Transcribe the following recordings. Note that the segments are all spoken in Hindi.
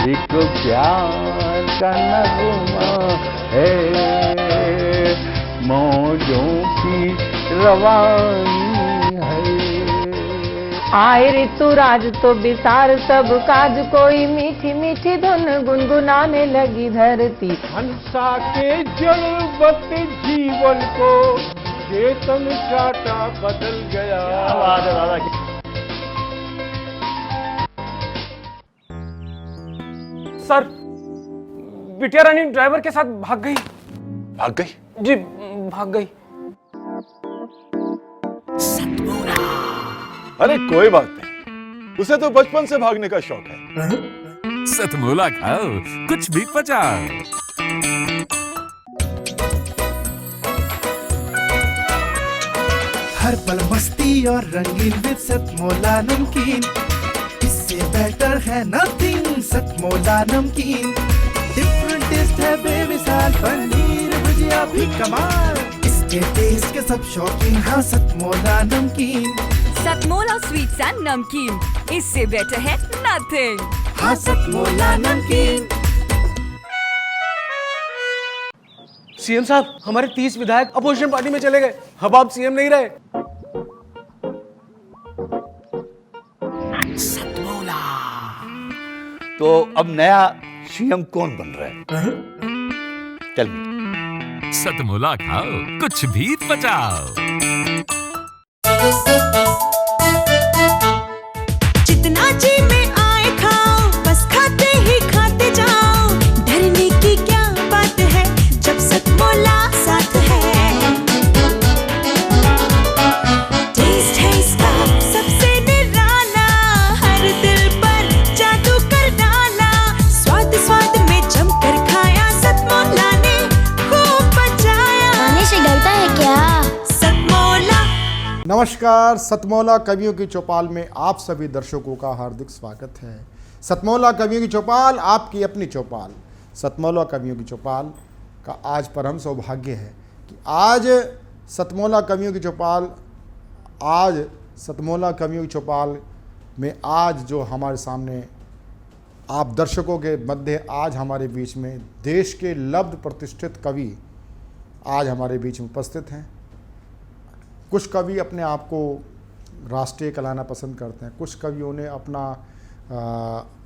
एक प्यार का नगमा है, मौजों की रवानी है। आए ऋतुराज तो बिसार सब काज, कोई मीठी मीठी धुन गुनगुनाने लगी धरती। हंसा के जड़वत जीवन को चेतन चाटा बदल गया। सर, बिटिया रानी ड्राइवर के साथ भाग गई। भाग गई? जी, भाग गई। अरे कोई बात नहीं, उसे तो बचपन से भागने का शौक है। सतमोला खाओ, कुछ भी पचाओ। हर पल मस्ती और रंगीन विद सतमोला नमकीन, इससे बेटर है नथिंग। सतमोला नमकीन डिफरेंट टेस्ट है बेमिसाल, पनीर भुजिया भी कमाल, इसके टेस्ट के सब शौकीन। हाँ सतमोला नमकीन, सतमोला स्वीट्स एंड नमकीन, इससे बेटर है नथिंग। हाँ सतमोला नमकीन। सीएम साहब, हमारे 30 विधायक अपोजिशन पार्टी में चले गए। अब आप सीएम नहीं रहे। तो अब नया सीएम कौन बन रहा है? Tell me. सतमोला खाओ, कुछ भी पचाओ। जितना जी में आए खाओ, बस खाते ही खाते जाओ। डरने की क्या बात है जब सतमोला साथ है। टेस्ट है इसका सबसे निराला, हर दिल पर जादू कर डाला। स्वाद स्वाद में जमकर खाया, सतमोला ने खूब बचाया। खाने से डरता है क्या? सतमोला। नमस्कार, सतमोला कवियों की चौपाल में आप सभी दर्शकों का हार्दिक स्वागत है। सतमोला कवियों की चौपाल, आपकी अपनी चौपाल। सतमोला कवियों की चौपाल का आज परम सौभाग्य है कि आज सतमोला कवियों की चौपाल में आज जो हमारे सामने आप दर्शकों के मध्य आज हमारे बीच में देश के लब्ध प्रतिष्ठित कवि आज हमारे बीच में उपस्थित हैं। कुछ कवि अपने आप को राष्ट्रीय कहलाना पसंद करते हैं, कुछ कवियों ने अपना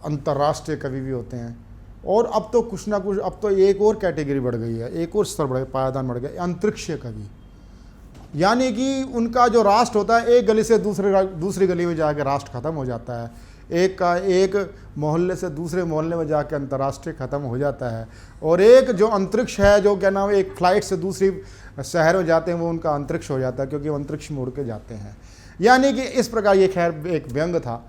अंतर्राष्ट्रीय कवि भी होते हैं, और अब तो कुछ ना कुछ, अब तो एक और कैटेगरी बढ़ गई है, एक और स्तर बढ़ गया, पायदान बढ़ गया, अंतरिक्षीय कवि। यानी कि उनका जो राष्ट्र होता है, एक गली से दूसरी गली में जाकर राष्ट्र खत्म हो जाता है, एक मोहल्ले से दूसरे मोहल्ले में जाकर अंतर्राष्ट्रीय ख़त्म हो जाता है, और एक जो अंतरिक्ष है, जो क्या नाम है, एक फ्लाइट से दूसरी शहर में जाते हैं, वो उनका अंतरिक्ष हो जाता है, क्योंकि वो अंतरिक्ष में उड़ के जाते हैं। यानी कि इस प्रकार ये खैर एक व्यंग था,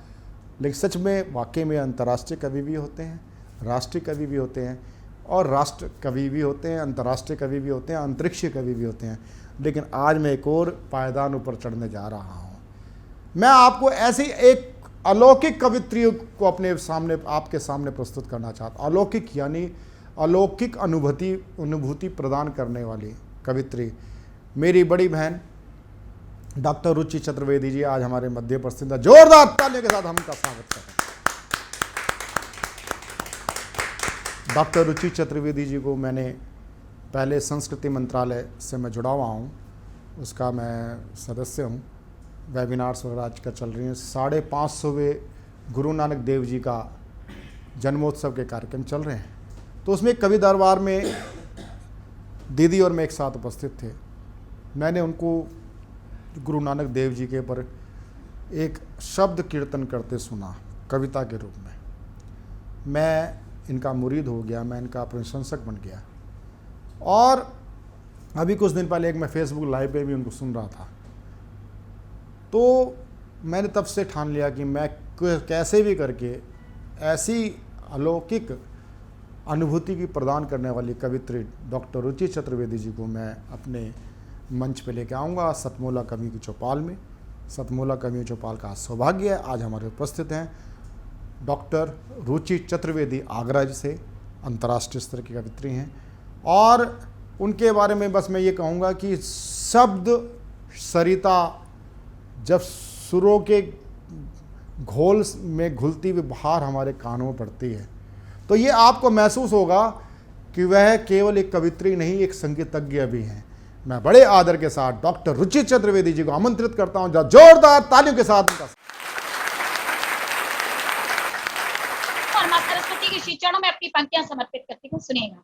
लेकिन सच में वाकई में अंतर्राष्ट्रीय कवि भी होते हैं, राष्ट्रीय कवि भी होते हैं, और राष्ट्र कवि भी होते हैं, अंतर्राष्ट्रीय कवि भी होते हैं, अंतरिक्षीय कवि भी होते हैं। लेकिन आज मैं एक और पायदान ऊपर चढ़ने जा रहा हूँ। मैं आपको ऐसी एक अलौकिक कवित्री को आपके सामने प्रस्तुत करना चाहता हूँ। अलौकिक यानी अलौकिक अनुभूति प्रदान करने वाली कवित्री, मेरी बड़ी बहन डॉक्टर रुचि चतुर्वेदी जी आज हमारे मध्य उपस्थित है। जोरदार तालियों के साथ हम उनका स्वागत करें। डॉक्टर रुचि चतुर्वेदी जी को मैंने पहले संस्कृति मंत्रालय से मैं जुड़ा हुआ हूँ, उसका मैं सदस्य हूँ। वेबिनार्स वगैरह आजकल चल रही हैं। 550वें गुरु नानक देव जी का जन्मोत्सव के कार्यक्रम चल रहे हैं, तो उसमें कवि दरबार में दीदी और मैं एक साथ उपस्थित थे। मैंने उनको गुरु नानक देव जी के ऊपर एक शब्द कीर्तन करते सुना कविता के रूप में। मैं इनका मुरीद हो गया, मैं इनका प्रशंसक बन गया, और अभी कुछ दिन पहले एक मैं फेसबुक लाइव पे भी उनको सुन रहा था। तो मैंने तब से ठान लिया कि मैं कैसे भी करके ऐसी अलौकिक अनुभूति की प्रदान करने वाली कवित्री डॉक्टर रुचि चतुर्वेदी जी को मैं अपने मंच पे लेके आऊँगा सतमोला कवियों की चौपाल में। सतमोला कवियों की चौपाल का सौभाग्य है आज हमारे उपस्थित हैं डॉक्टर रुचि चतुर्वेदी, आगरा से अंतर्राष्ट्रीय स्तर की कवित्री हैं, और उनके बारे में बस मैं ये कहूँगा कि शब्द सरिता जब सुरों के घोल में घुलती हुई बहार हमारे कानों में पड़ती है, तो ये आपको महसूस होगा कि वह केवल एक कवित्री नहीं, एक संगीतज्ञ भी हैं। मैं बड़े आदर के साथ डॉक्टर रुचि चतुर्वेदी जी को आमंत्रित करता हूं, जोरदार तालियों के साथ उनका और मां सरस्वती के श्री चरणों में अपनी पंक्तियां समर्पित करती हूँ। सुनिएगा।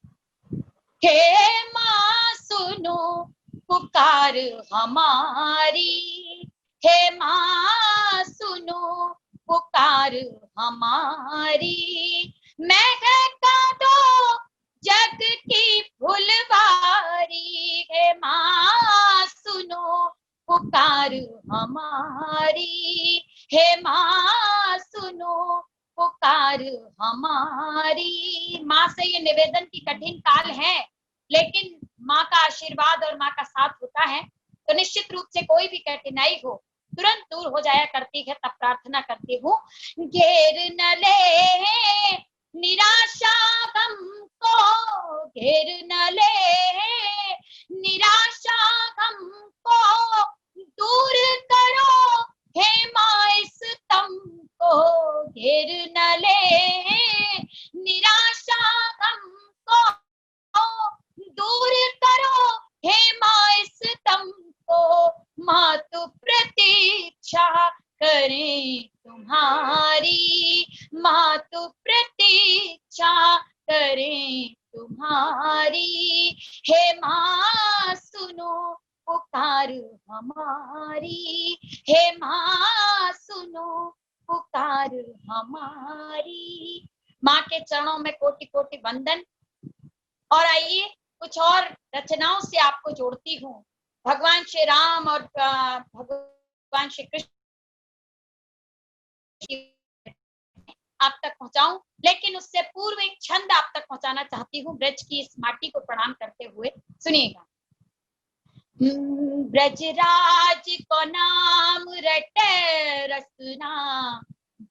हे माँ सुनो पुकार हमारी, हे माँ सुनो पुकार हमारी, मैं का दो जग की फुलवारी, हे माँ सुनो पुकार हमारी, हे माँ सुनो पुकार हमारी। माँ से ये निवेदन की कठिन काल है, लेकिन माँ का आशीर्वाद और माँ का साथ होता है तो निश्चित रूप से कोई भी कठिनाई हो तुरंत दूर हो जाया करती है। तब प्रार्थना करती हूँ, घेर न ले निराशा गम को, घेर न ले निराशा गम को, दूर करो हे माँ इस तम को, घेर न ले निराशा गम को, दूर करो हे माँ इस तम को, माँ तू प्रतीक्षा करें तुम्हारी, माँ तू प्रतीक्षा करें तुम्हारी, हे माँ सुनो पुकार हमारी, हे माँ सुनो पुकार हमारी। माँ के चरणों में कोटि कोटि वंदन। और आइए कुछ और रचनाओं से आपको जोड़ती हूँ। भगवान श्री राम और भगवान श्री कृष्ण आप तक पहुंचाऊं, लेकिन उससे पूर्व एक छंद आप तक पहुंचाना चाहती हूँ ब्रज की इस माटी को प्रणाम करते हुए। सुनिएगा। ब्रजराज को नाम रटे रसना,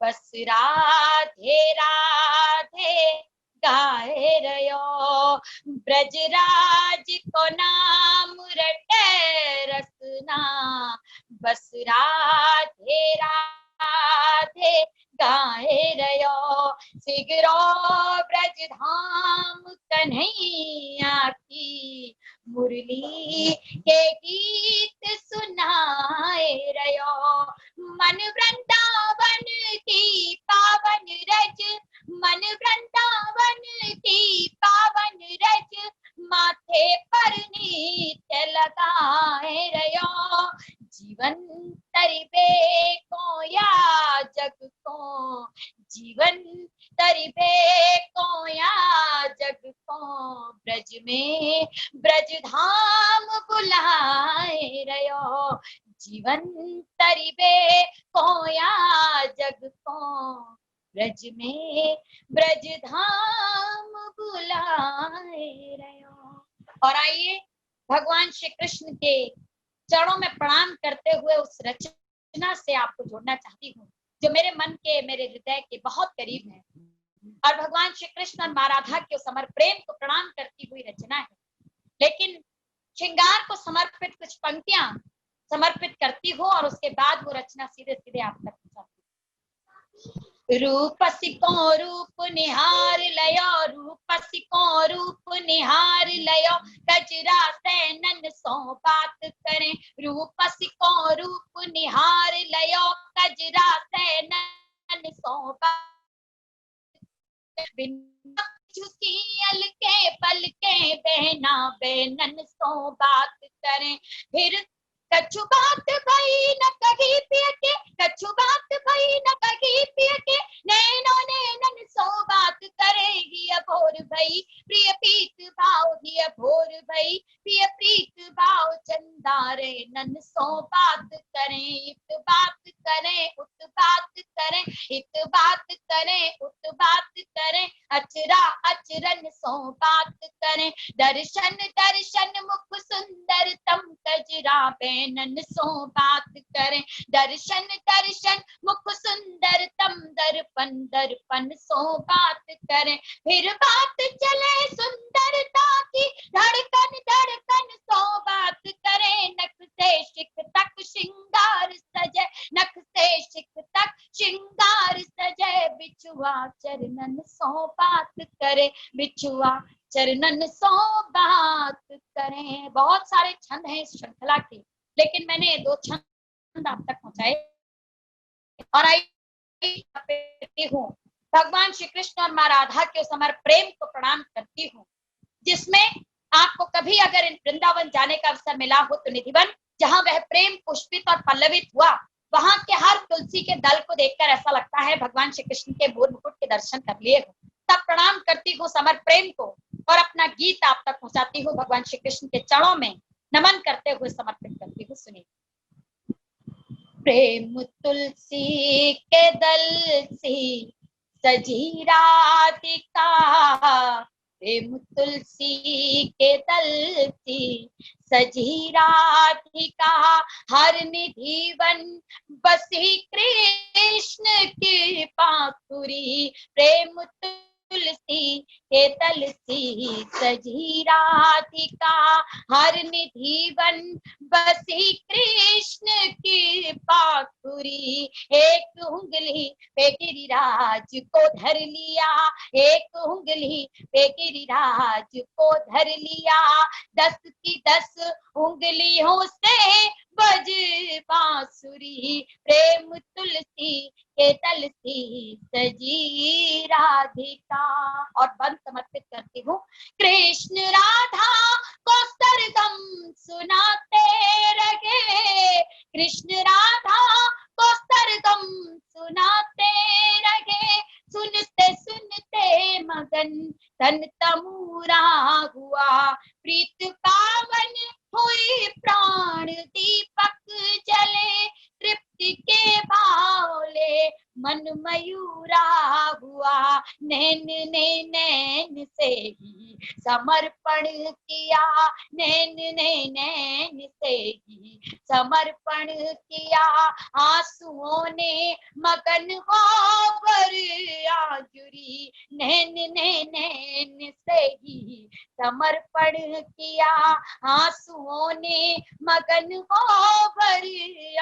बस राधे राधे गाए रयो, ब्रजराज को नाम रटे रसना, बस राधे राधे गाए रयो, सिगरो ब्रज धाम कन्हैया की, मुरली के गीत सुनाए रयो, मन वृंदावन की पावन रज, मन वृंदावन की पावन रज, माथे पर नित्य लगाए रयो, जीवन तरिबे को या जग को, जीवन तरिबे को या जग को, ब्रज में ब्रज धाम बुलाए रयो, जीवन तरिबे को या जग को, ब्रज में ब्रज धाम बुलाए रयो। और आइए भगवान श्री कृष्ण के चरणों में प्रणाम करते हुए उस रचना से आपको जोड़ना चाहती हूँ जो मेरे मन के, मेरे हृदय के बहुत करीब है, और भगवान श्री कृष्ण और माँ राधा के समर प्रेम को प्रणाम करती हुई रचना है। लेकिन श्रृंगार को समर्पित कुछ पंक्तियां समर्पित करती हो और उसके बाद वो रचना सीधे सीधे आप तक पहुंचाती हूँ। रूप सिको रूप निहार लयो, रूप सिको रूप निहार लयो, गजरा से नन सो बात करें, रूप सिको रूप निहार लयो, गजरा से नन सो बात, बिना झुकी अलके पलके बहना बेनन सो बात करें, फिर कछु बात भई न कही पिय के, कछु बात भई न कही पिय के, नैनो नैनन सो बात करेगी अभोर भई, प्रिय प्रीत भाव ही अभोर भई, प्रिय प्रीत भाव चंदारे नन सो बात करें, इत बात करें उत बात करें, इत बात करें उत बात करें, अचरा अचरन सो बात करें, दर्शन दर्शन मुख सुंदरतम कजरा बेनन सो बात करें, दर्शन दर्शन मुख सुंदरतम दर्पण दर्पण सो बात करें, फिर बात चले सुंदरता की, धड़कन धड़कन सो बात करें, नख से शिख तक श्रृंगार सजे, नख से शिख तक श्रृंगार सजे, बिछुआ चरणन सो बात करे बिछुआ चरणन सो बात करें। बहुत सारे छंद हैं इस श्रृंखला के, लेकिन मैंने 2 छंद आप तक पहुंचाए। और आई हूँ भगवान श्री कृष्ण और माँ राधा के उस अमर प्रेम को प्रणाम करती हूँ, जिसमें आपको कभी अगर इन वृंदावन जाने का अवसर मिला हो तो निधिवन, जहां वह प्रेम पुष्पित और पल्लवित हुआ, वहां के हर तुलसी के दल को देखकर ऐसा लगता है भगवान श्री कृष्ण के मोर मुकुट के दर्शन कर लिए हो। तब प्रणाम करती हूँ समर प्रेम को और अपना गीत आप तक पहुंचाती हूँ, भगवान श्री कृष्ण के चरणों में नमन करते हुए समर्पित करती हूँ। सुनिए। प्रेम तुलसी के दल सी सजी राधिका, प्रेम तुलसी के दल सी सजी राधिका, हर निधि वन बसी कृष्ण की पाखुरी, प्रेम तुलसी के तल सी सजी राधिका, हर निधि वन बसी कृष्ण की पाखुरी, एक उंगली पे गिरिराज को धर लिया, एक उंगली पे गिरिराज को धर लिया, 10 की 10 उंगलियों से बज बांसुरी, प्रेम तुलसी के तल सी सजी राधिका। और बंद समर्पित करती हूँ। कृष्ण राधा को सरगम सुनाते रहे, कृष्ण राधा को सरगम सुनाते रहे, सुनते सुनते मगन तन तमूरा हुआ, प्रीत पावन हुई प्राण दीपक जले, तृप्ति के भावले मन मयूरा हुआ, नैन ने नैन से ही समर्पण किया, नैन ने नैन से ही समर्पण किया, आंसुओं ने मगन होकर आजुरी, नैन ने नैन से ही समर्पण किया, आंसुओं ने मगन होकर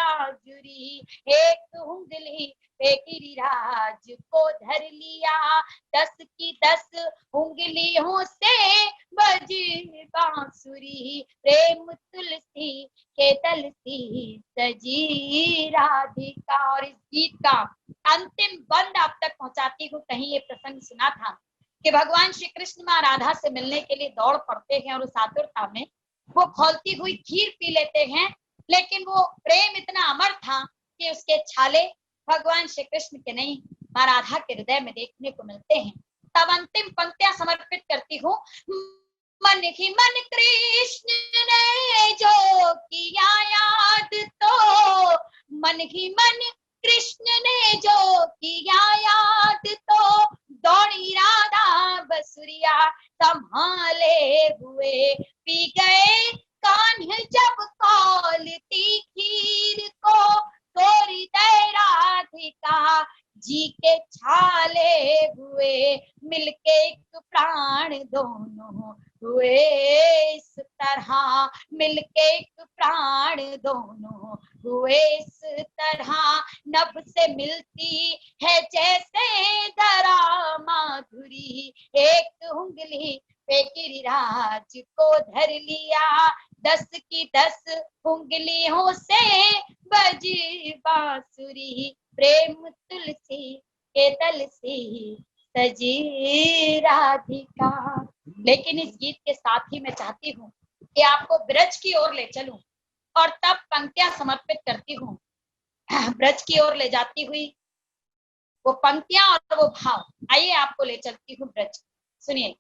आजुरी, एक उंगली पे गिरिराज को धर लिया, 10 की 10 उंगलियों से बजी बांसुरी, प्रेम तुलसी के तल सी सजी राधिका। और इस गीत का अंतिम बंद आप तक पहुंचाती हूँ। कहीं ये प्रसंग सुना था कि भगवान श्री कृष्ण माँ राधा से मिलने के लिए दौड़ पड़ते हैं और उस आतुरता में वो खौलती हुई खीर पी लेते हैं, लेकिन वो प्रेम इतना अमर था कि उसके छाले भगवान श्री कृष्ण के नहीं माँ राधा के हृदय में देखने को मिलते हैं। तब अंतिम पंक्तियां समर्पित करती हूँ। मन ही मन कृष्ण ने जो किया याद, तो मन ही मन कृष्ण ने जो किया याद, तो दौड़ी राधा बसुरिया संभाले हुए, पी गए कान्ह जब कौलती खीर को, तोरी दे राधिका जी के छाले हुए, मिलके एक प्राण दोनों हुए इस तरह, मिलके एक प्राण दोनों हुए इस तरह, नभ से मिलती है जैसे धरा माधुरी, एक उंगली पे गिरिराज को धर लिया, 10 की 10 उंगलियों से बजी बांसुरी, प्रेम तुलसी के तल से सजी राधिका। लेकिन इस गीत के साथ ही मैं चाहती हूँ कि आपको ब्रज की ओर ले चलूं और तब पंक्तियां समर्पित करती हूँ। ब्रज की ओर ले जाती हुई वो पंक्तियां और वो भाव, आइए आपको ले चलती हूँ ब्रज। सुनिए।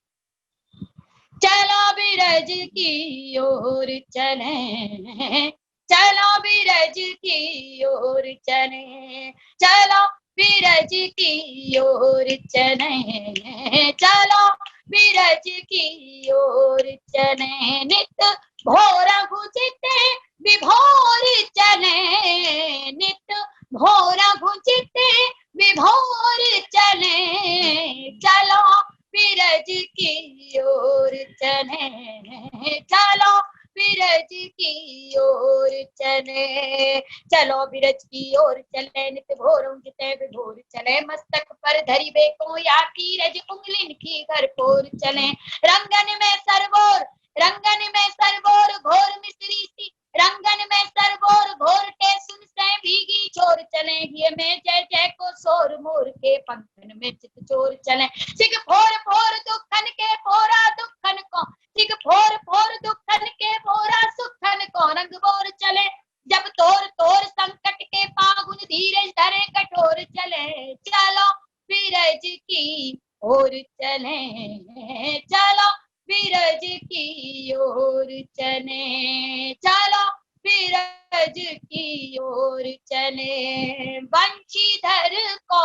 चलो बिरज की ओर चलें, चलो बिरज की ओर चलें, चलो बिरज की ओर चलें, चलो बिरज की ओर चलें, नित भोर भुजिते विभोर चलें, नित भोर भुजिते विभोर चलें, चलो बिरज की ओर चलें, चलो बिरज की ओर चले, चलो बिरज की ओर चले, नित भोर उगते विभोर चले, मस्तक पर धरी बेको या की रज उंगलिन की घर पोर चले, रंगन में सरबोर, रंगन में सरबोर घोर मिश्री सी, रंगन में सरबोर घोर के सुन से भीगी छोर चले, ये में जय जय को सोर मोर के पंखन में चित चोर चले, सिख फोर फोर दुखन के फोरा दुखन को, सिख फोर फोर दुखन के फोरा सुखन को, रंग बोर चले, जब तोर तोर संकट के पागुन धीरज धरे कठोर चले, चलो बिरज की ओर चले, चलो बिरज की ओर चले, चलो बिरज की ओर चले, बंशीधर को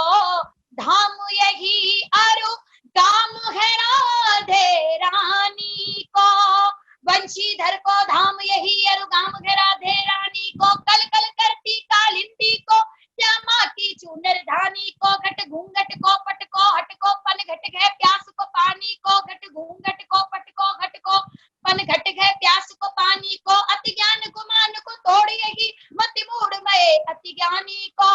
धाम यही अरु गाम है राधे रानी को, बंशीधर को धाम यही अरु गाम है राधे रानी को, कल कल करती कालिंदी को, श्यामा की चूनर धानी को, घट घूंघट को पट को हट को, पन घट गए प्यास को पानी को, घट घूंघट को पट को हट को, पन घट गए प्यास को पानी को, अति ज्ञान गुमान को तोड़ यही मति मूढ़ में अति ज्ञानी को,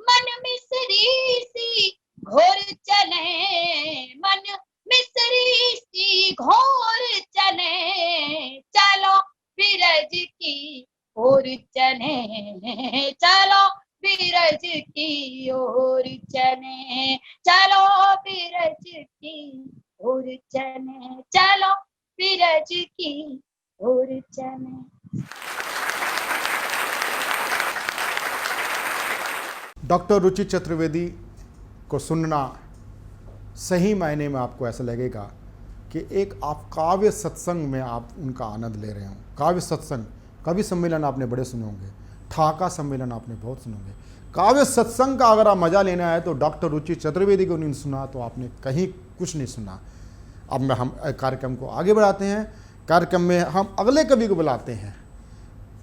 मन मिसरी सी घोर चले, मन मिसरी सी घोर चले, चलो बिरज की ओर चले, चलो बिरज की ओर चले, चलो बिरज की ओर चले, चलो बिरज की ओर चले। डॉक्टर रुचि चतुर्वेदी को सुनना सही मायने में आपको ऐसा लगेगा कि एक आप काव्य सत्संग में आप उनका आनंद ले रहे हो। काव्य सत्संग, कवि सम्मेलन आपने बड़े सुने होंगे, ठाका सम्मेलन आपने बहुत सुने होंगे। काव्य सत्संग का अगर आप मज़ा लेना है तो डॉक्टर रुचि चतुर्वेदी को नहीं सुना तो आपने कहीं कुछ नहीं सुना। अब हम कार्यक्रम को आगे बढ़ाते हैं। कार्यक्रम में हम अगले कवि को बुलाते हैं।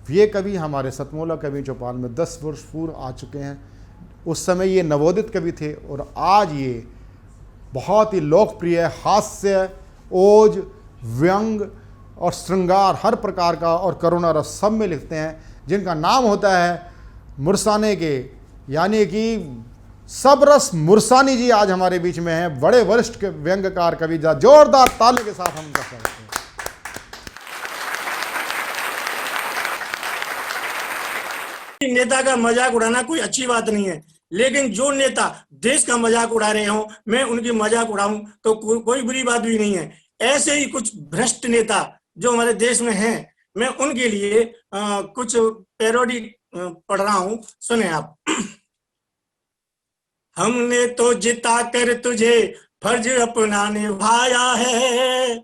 ये कवि हमारे सतमोला कवि चौपाल में 10 वर्ष पूर्व आ चुके हैं। उस समय ये नवोदित कवि थे और आज ये बहुत ही लोकप्रिय हास्य, ओज, व्यंग और श्रृंगार हर प्रकार का और करुणा रस सब में लिखते हैं, जिनका नाम होता है मुरसाने के, यानी कि सब रस मुरसानी जी आज हमारे बीच में हैं। बड़े वरिष्ठ व्यंग्यकार कवि, जोरदार ताले के साथ हम उनका स्वागत करते हैं। नेता का मजाक उड़ाना कोई अच्छी बात नहीं है, लेकिन जो नेता देश का मजाक उड़ा रहे हो, मैं उनकी मजाक उड़ाऊं तो कोई बुरी बात भी नहीं है। ऐसे ही कुछ भ्रष्ट नेता जो हमारे देश में हैं, मैं उनके लिए कुछ पैरोडी पढ़ रहा हूं, सुने आप। हमने तो जिता कर तुझे फर्ज अपना निभाया है,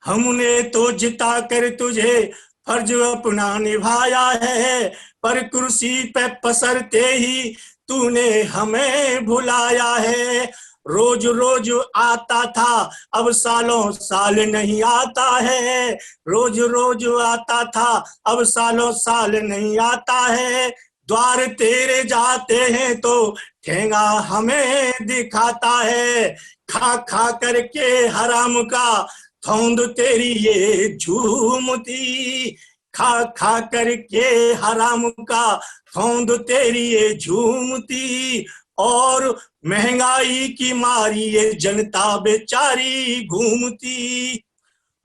हमने तो जिता कर तुझे फर्ज अपना निभाया है, पर कुर्सी पे पसरते ही तूने हमें भुलाया है। रोज रोज आता था अब सालों साल नहीं आता है, रोज रोज आता था अब सालों साल नहीं आता है। द्वार तेरे जाते हैं तो ठेंगा हमें दिखाता है, खा खा करके हराम का थौंद तेरी ये झूमती, खा खा करके हराम का थौंद तेरी ये झूमती, और महंगाई की मारी ये जनता बेचारी घूमती।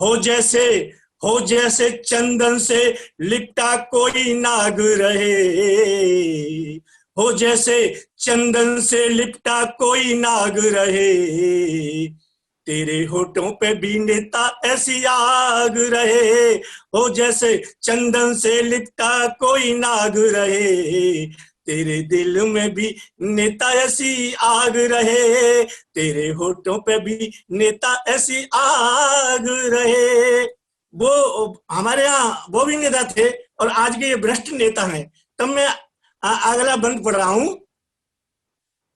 हो जैसे चंदन से लिपटा कोई नाग रहे, हो जैसे चंदन से लिपटा कोई नाग रहे, तेरे होठों पे भी नेता ऐसी आग रहे। हो जैसे चंदन से लिपटा कोई नाग रहे, तेरे दिल में भी नेता ऐसी आग रहे, तेरे होठों पे भी नेता ऐसी आग रहे। वो हमारे यहाँ वो भी नेता थे और आज के ये भ्रष्ट नेता हैं। तब मैं अगला बंद पढ़ रहा हूं।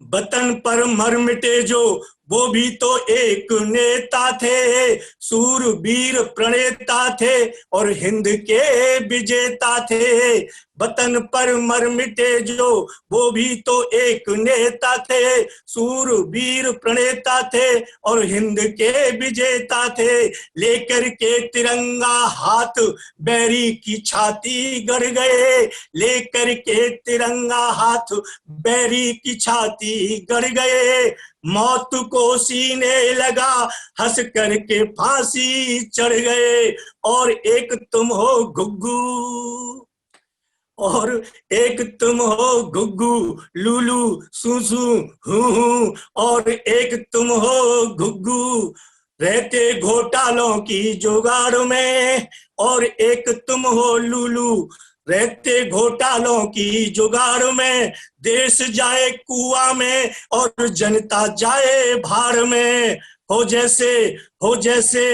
वतन पर मर मिटे जो वो भी तो एक नेता थे, सूरवीर प्रणेता थे और हिंद के विजेता थे। वतन पर मर मिटे जो, वो भी तो एक नेता थे, सूरवीर प्रणेता थे और हिंद के विजेता थे। लेकर के तिरंगा हाथ बैरी की छाती गड़ गए, लेकर के तिरंगा हाथ बैरी की छाती गड़ गए। मौत को सीने लगा, हंस करके फांसी चढ़ गए। और एक तुम हो गुग्गू, और एक तुम हो गुग्गू, लूलू सूसू हूँ, और एक तुम हो गुग्गू, रहते घोटालों की जुगाड़ में। और एक तुम हो लूलू, रहते घोटालों की जुगाड़ में। देश जाए कुआं में और जनता जाए भाड़ में। हो जैसे हो जैसे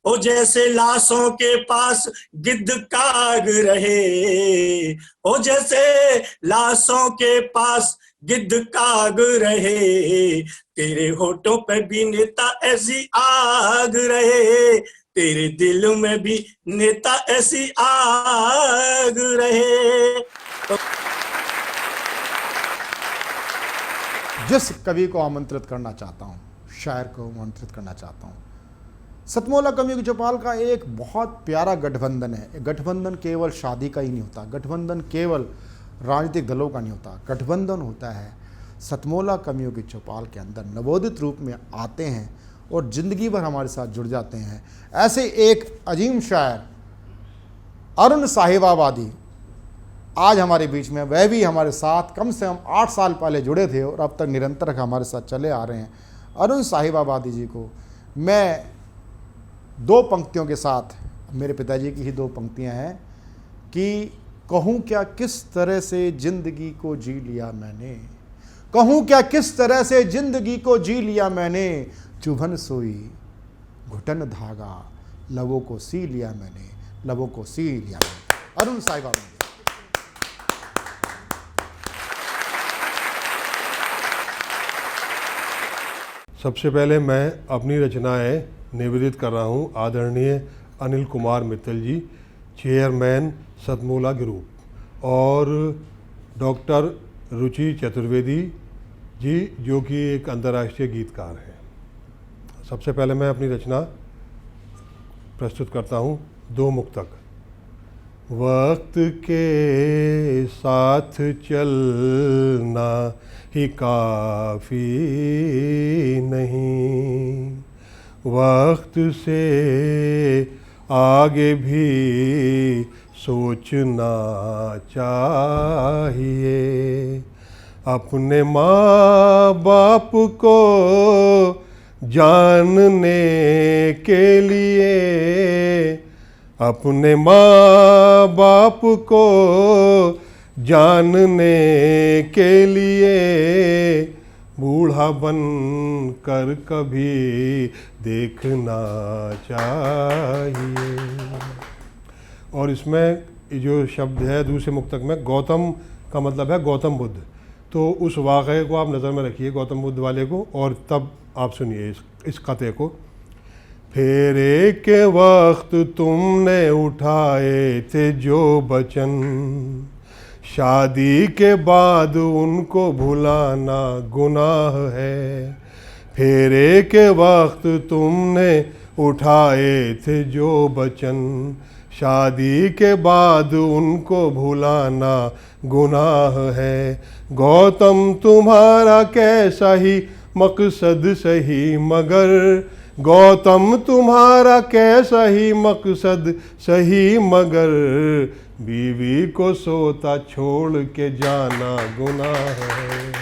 हो जैसे लाशों के पास गिद्ध काग रहे, हो जैसे लाशों के पास गिद्ध काग रहे। तेरे होठों पे भी नेता ऐसी आग रहे, तेरे दिल में भी नेता ऐसी आग रहे। जिस कवि को आमंत्रित करना चाहता हूँ, शायर को आमंत्रित करना चाहता हूँ, सतमोला कवियों चौपाल का एक बहुत प्यारा गठबंधन है। गठबंधन केवल शादी का ही नहीं होता, गठबंधन केवल राजनीतिक दलों का नहीं होता, गठबंधन होता है सतमोला कवियों की चौपाल के अंदर नवोदित रूप में आते हैं और ज़िंदगी भर हमारे साथ जुड़ जाते हैं। ऐसे एक अजीम शायर अरुण साहिबाबादी आज हमारे बीच में, वह भी हमारे साथ कम से कम 8 साल पहले जुड़े थे और अब तक निरंतर हमारे साथ चले आ रहे हैं। अरुण साहिबाबादी जी को मैं 2 पंक्तियों के साथ, मेरे पिताजी की ही 2 पंक्तियां हैं कि कहूँ क्या किस तरह से ज़िंदगी को जी लिया मैंने, कहूँ क्या किस तरह से ज़िंदगी को जी लिया मैंने, चुभन सोई घुटन धागा लबों को सी लिया मैंने, लबों को सी लिया मैंने। अरुण साहिबाबादी। सबसे पहले मैं अपनी रचनाएं निवेदित कर रहा हूं आदरणीय अनिल कुमार मित्तल जी, चेयरमैन सतमोला ग्रुप, और डॉक्टर रुचि चतुर्वेदी जी जो कि एक अंतर्राष्ट्रीय गीतकार हैं। सबसे पहले मैं अपनी रचना प्रस्तुत करता हूं, 2 मुक्तक। वक्त के साथ चलना ही काफ़ी नहीं, वक्त से आगे भी सोचना चाहिए। अपने माँ बाप को जानने के लिए, अपने माँ बाप को जानने के लिए बूढ़ा बन कर कभी देखना चाहिए। और इसमें जो शब्द है दूसरे मुक्तक में, गौतम का मतलब है गौतम बुद्ध, तो उस वाक़े को आप नज़र में रखिए, गौतम बुद्ध वाले को, और तब आप सुनिए इस कते को। फेरे के वक्त तुमने उठाए थे जो वचन, शादी के बाद उनको भुलाना गुनाह है। फेरे के वक्त तुमने उठाए थे जो वचन, शादी के बाद उनको भुलाना गुनाह है। गौतम तुम्हारा कैसा ही मकसद सही मगर, गौतम तुम्हारा कैसा ही मकसद सही मगर, बीवी को सोता छोड़ के जाना गुनाह है।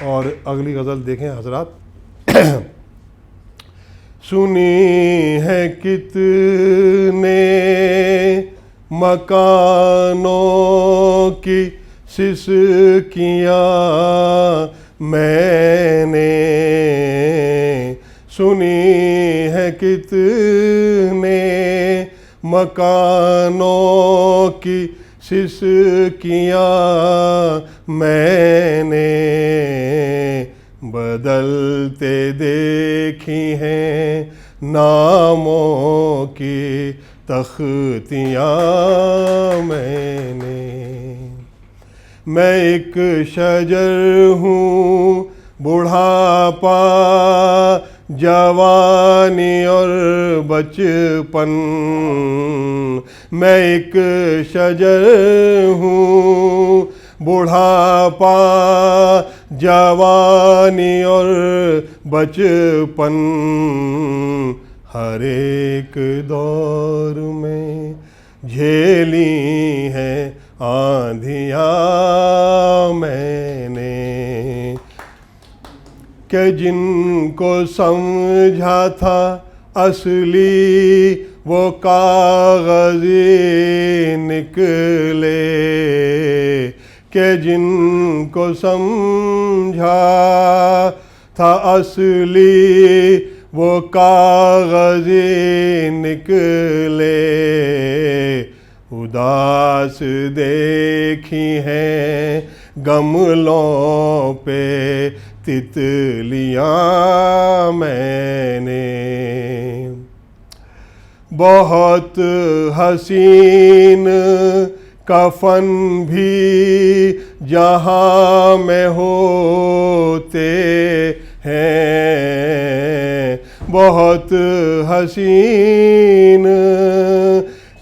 और अगली गज़ल देखें हजरात। सुनी है कितने मकानों की सिसकियाँ मैंने, सुनी है कितने मकानों की सिसकियाँ मैंने, बदलते देखी हैं नामों की तख्तियाँ मैंने। मैं एक शजर हूँ, बुढ़ापा, जवानी और बचपन। मैं एक शजर हूँ, बुढ़ापा, जवानी और बचपन। हर एक दौर में झेली हैं आंधियाँ मैंने। कि जिनको समझा था असली वो कागज़ी निकले। कि जिनको समझा था असली वो कागज़ी निकले। उदास देखी हैं गमलों पे तितलियाँ मैंने। बहुत हसीन कफन भी जहाँ में होते हैं। बहुत हसीन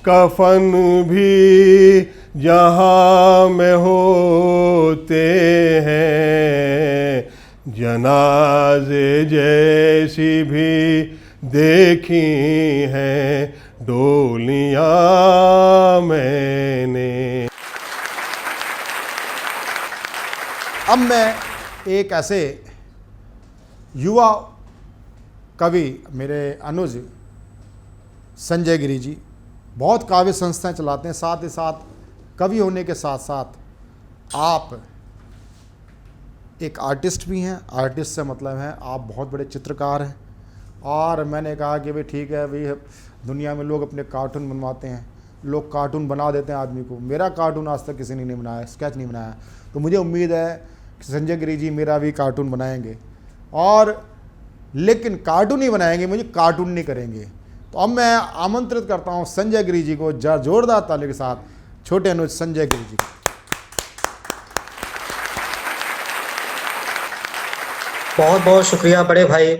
कफन भी जहाँ में होते हैं। जनाज़े जैसी भी देखी हैं डोलियाँ मैंने। अब मैं एक ऐसे युवा कवि, मेरे अनुज संजय गिरी जी बहुत काव्य संस्थाएं चलाते हैं, साथ ही साथ कवि होने के साथ साथ आप एक आर्टिस्ट भी हैं। आर्टिस्ट से मतलब है आप बहुत बड़े चित्रकार हैं। और मैंने कहा कि भाई ठीक है, भाई दुनिया में लोग अपने कार्टून बनवाते हैं, लोग कार्टून बना देते हैं आदमी को। मेरा कार्टून आज तक किसी ने नहीं बनाया, स्केच नहीं बनाया। तो मुझे उम्मीद है कि संजय गिरी जी मेरा भी कार्टून बनाएंगे, और लेकिन कार्टून ही बनाएंगे, मुझे कार्टून नहीं करेंगे। तो अब मैं आमंत्रित करता हूँ संजय गिरी जी को जोरदार तालियों के साथ, छोटे अनुज संजय गिरी जी को। बहुत बहुत शुक्रिया बड़े भाई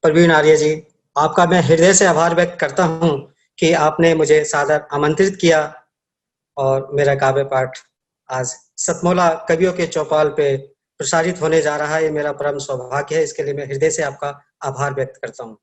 प्रवीण आर्य जी, आपका मैं हृदय से आभार व्यक्त करता हूं कि आपने मुझे सादर आमंत्रित किया और मेरा काव्य पाठ आज सतमोला कवियों के चौपाल पे प्रसारित होने जा रहा है। ये मेरा परम सौभाग्य है, इसके लिए मैं हृदय से आपका आभार व्यक्त करता हूं।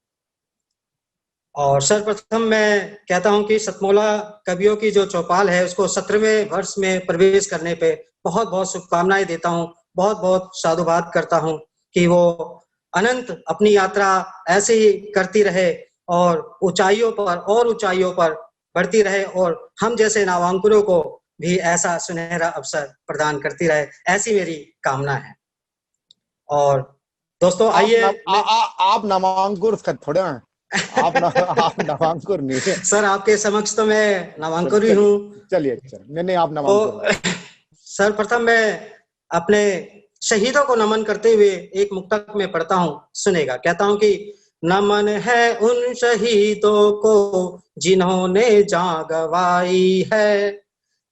और सर्वप्रथम मैं कहता हूं कि सतमोला कवियों की जो चौपाल है उसको 17वें वर्ष में प्रवेश करने पे बहुत बहुत शुभकामनाएं देता हूं, बहुत बहुत साधुवाद करता हूं कि वो अनंत अपनी यात्रा ऐसे ही करती रहे और ऊंचाइयों पर बढ़ती रहे, और हम जैसे नामांकुरों को भी ऐसा सुनहरा अवसर प्रदान करती रहे, ऐसी मेरी कामना है। और दोस्तों आइए, आप नामांकुर थोड़े हैं, आप नामांकुर नहीं है सर, आपके समक्ष तो मैं नामांकुर ही हूँ। चलिए नहीं आप नामांकुर। सर्वप्रथम मैं अपने शहीदों को नमन करते हुए एक मुक्तक में पढ़ता हूँ, सुनेगा। कहता हूँ कि नमन है उन शहीदों को जिन्होंने जान गंवाई है,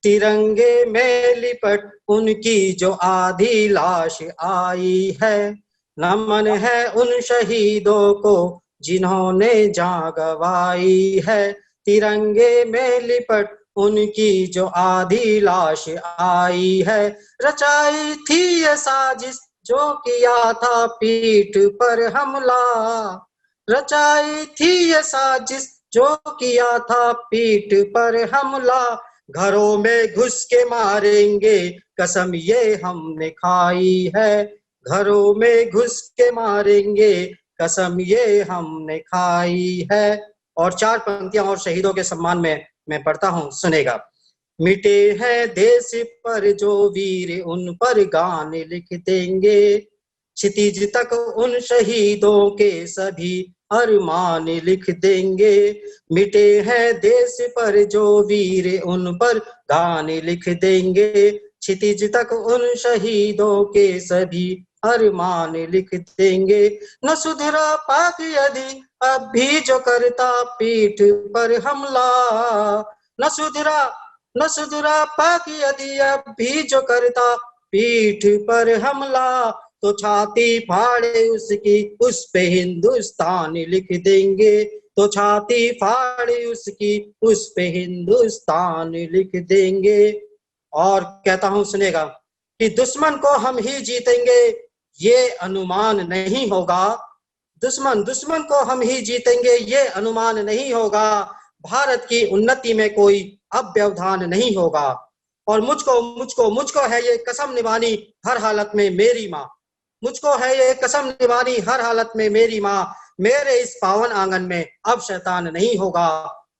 तिरंगे में लिपट उनकी जो आधी लाश आई है। नमन है उन शहीदों को जिन्होंने जान गंवाई है, तिरंगे में लिपट उनकी जो आधी लाश आई है। रचाई थी ये साजिश जो किया था पीठ पर हमला, रचाई थी ये साजिश जो किया था पीठ पर हमला। घरों में घुस के मारेंगे कसम ये हमने खाई है, घरों में घुस के मारेंगे कसम ये हमने खाई है। और 4 पंक्तियां और शहीदों के सम्मान में मैं पढ़ता हूँ, सुनेगा। मिटे हैं देश पर जो वीर उन पर गाने लिख देंगे, क्षितिज तक उन शहीदों के सभी अरमान लिख देंगे। मिटे हैं देश पर जो वीर उन पर गाने लिख देंगे, क्षितिज तक उन शहीदों के सभी अरमान लिख देंगे। न सुधरा पाक यदि अब भी जो करता पीठ पर हमला, न सुधरा पाक यदि अब भी जो करता पीठ पर हमला, तो छाती फाड़े उसकी उस पे हिंदुस्तान लिख देंगे, तो छाती फाड़े उसकी उस पे हिंदुस्तान लिख देंगे। और कहता हूं सुनेगा कि दुश्मन को हम ही जीतेंगे ये अनुमान नहीं होगा, दुश्मन को हम ही जीतेंगे ये अनुमान नहीं होगा, भारत की उन्नति में कोई अब व्यवधान नहीं होगा। और मुझको है ये कसम निभानी हर हालत में मेरी माँ, मुझको है ये कसम निभानी हर हालत में मेरी माँ, मेरे इस पावन आंगन में अब शैतान नहीं होगा,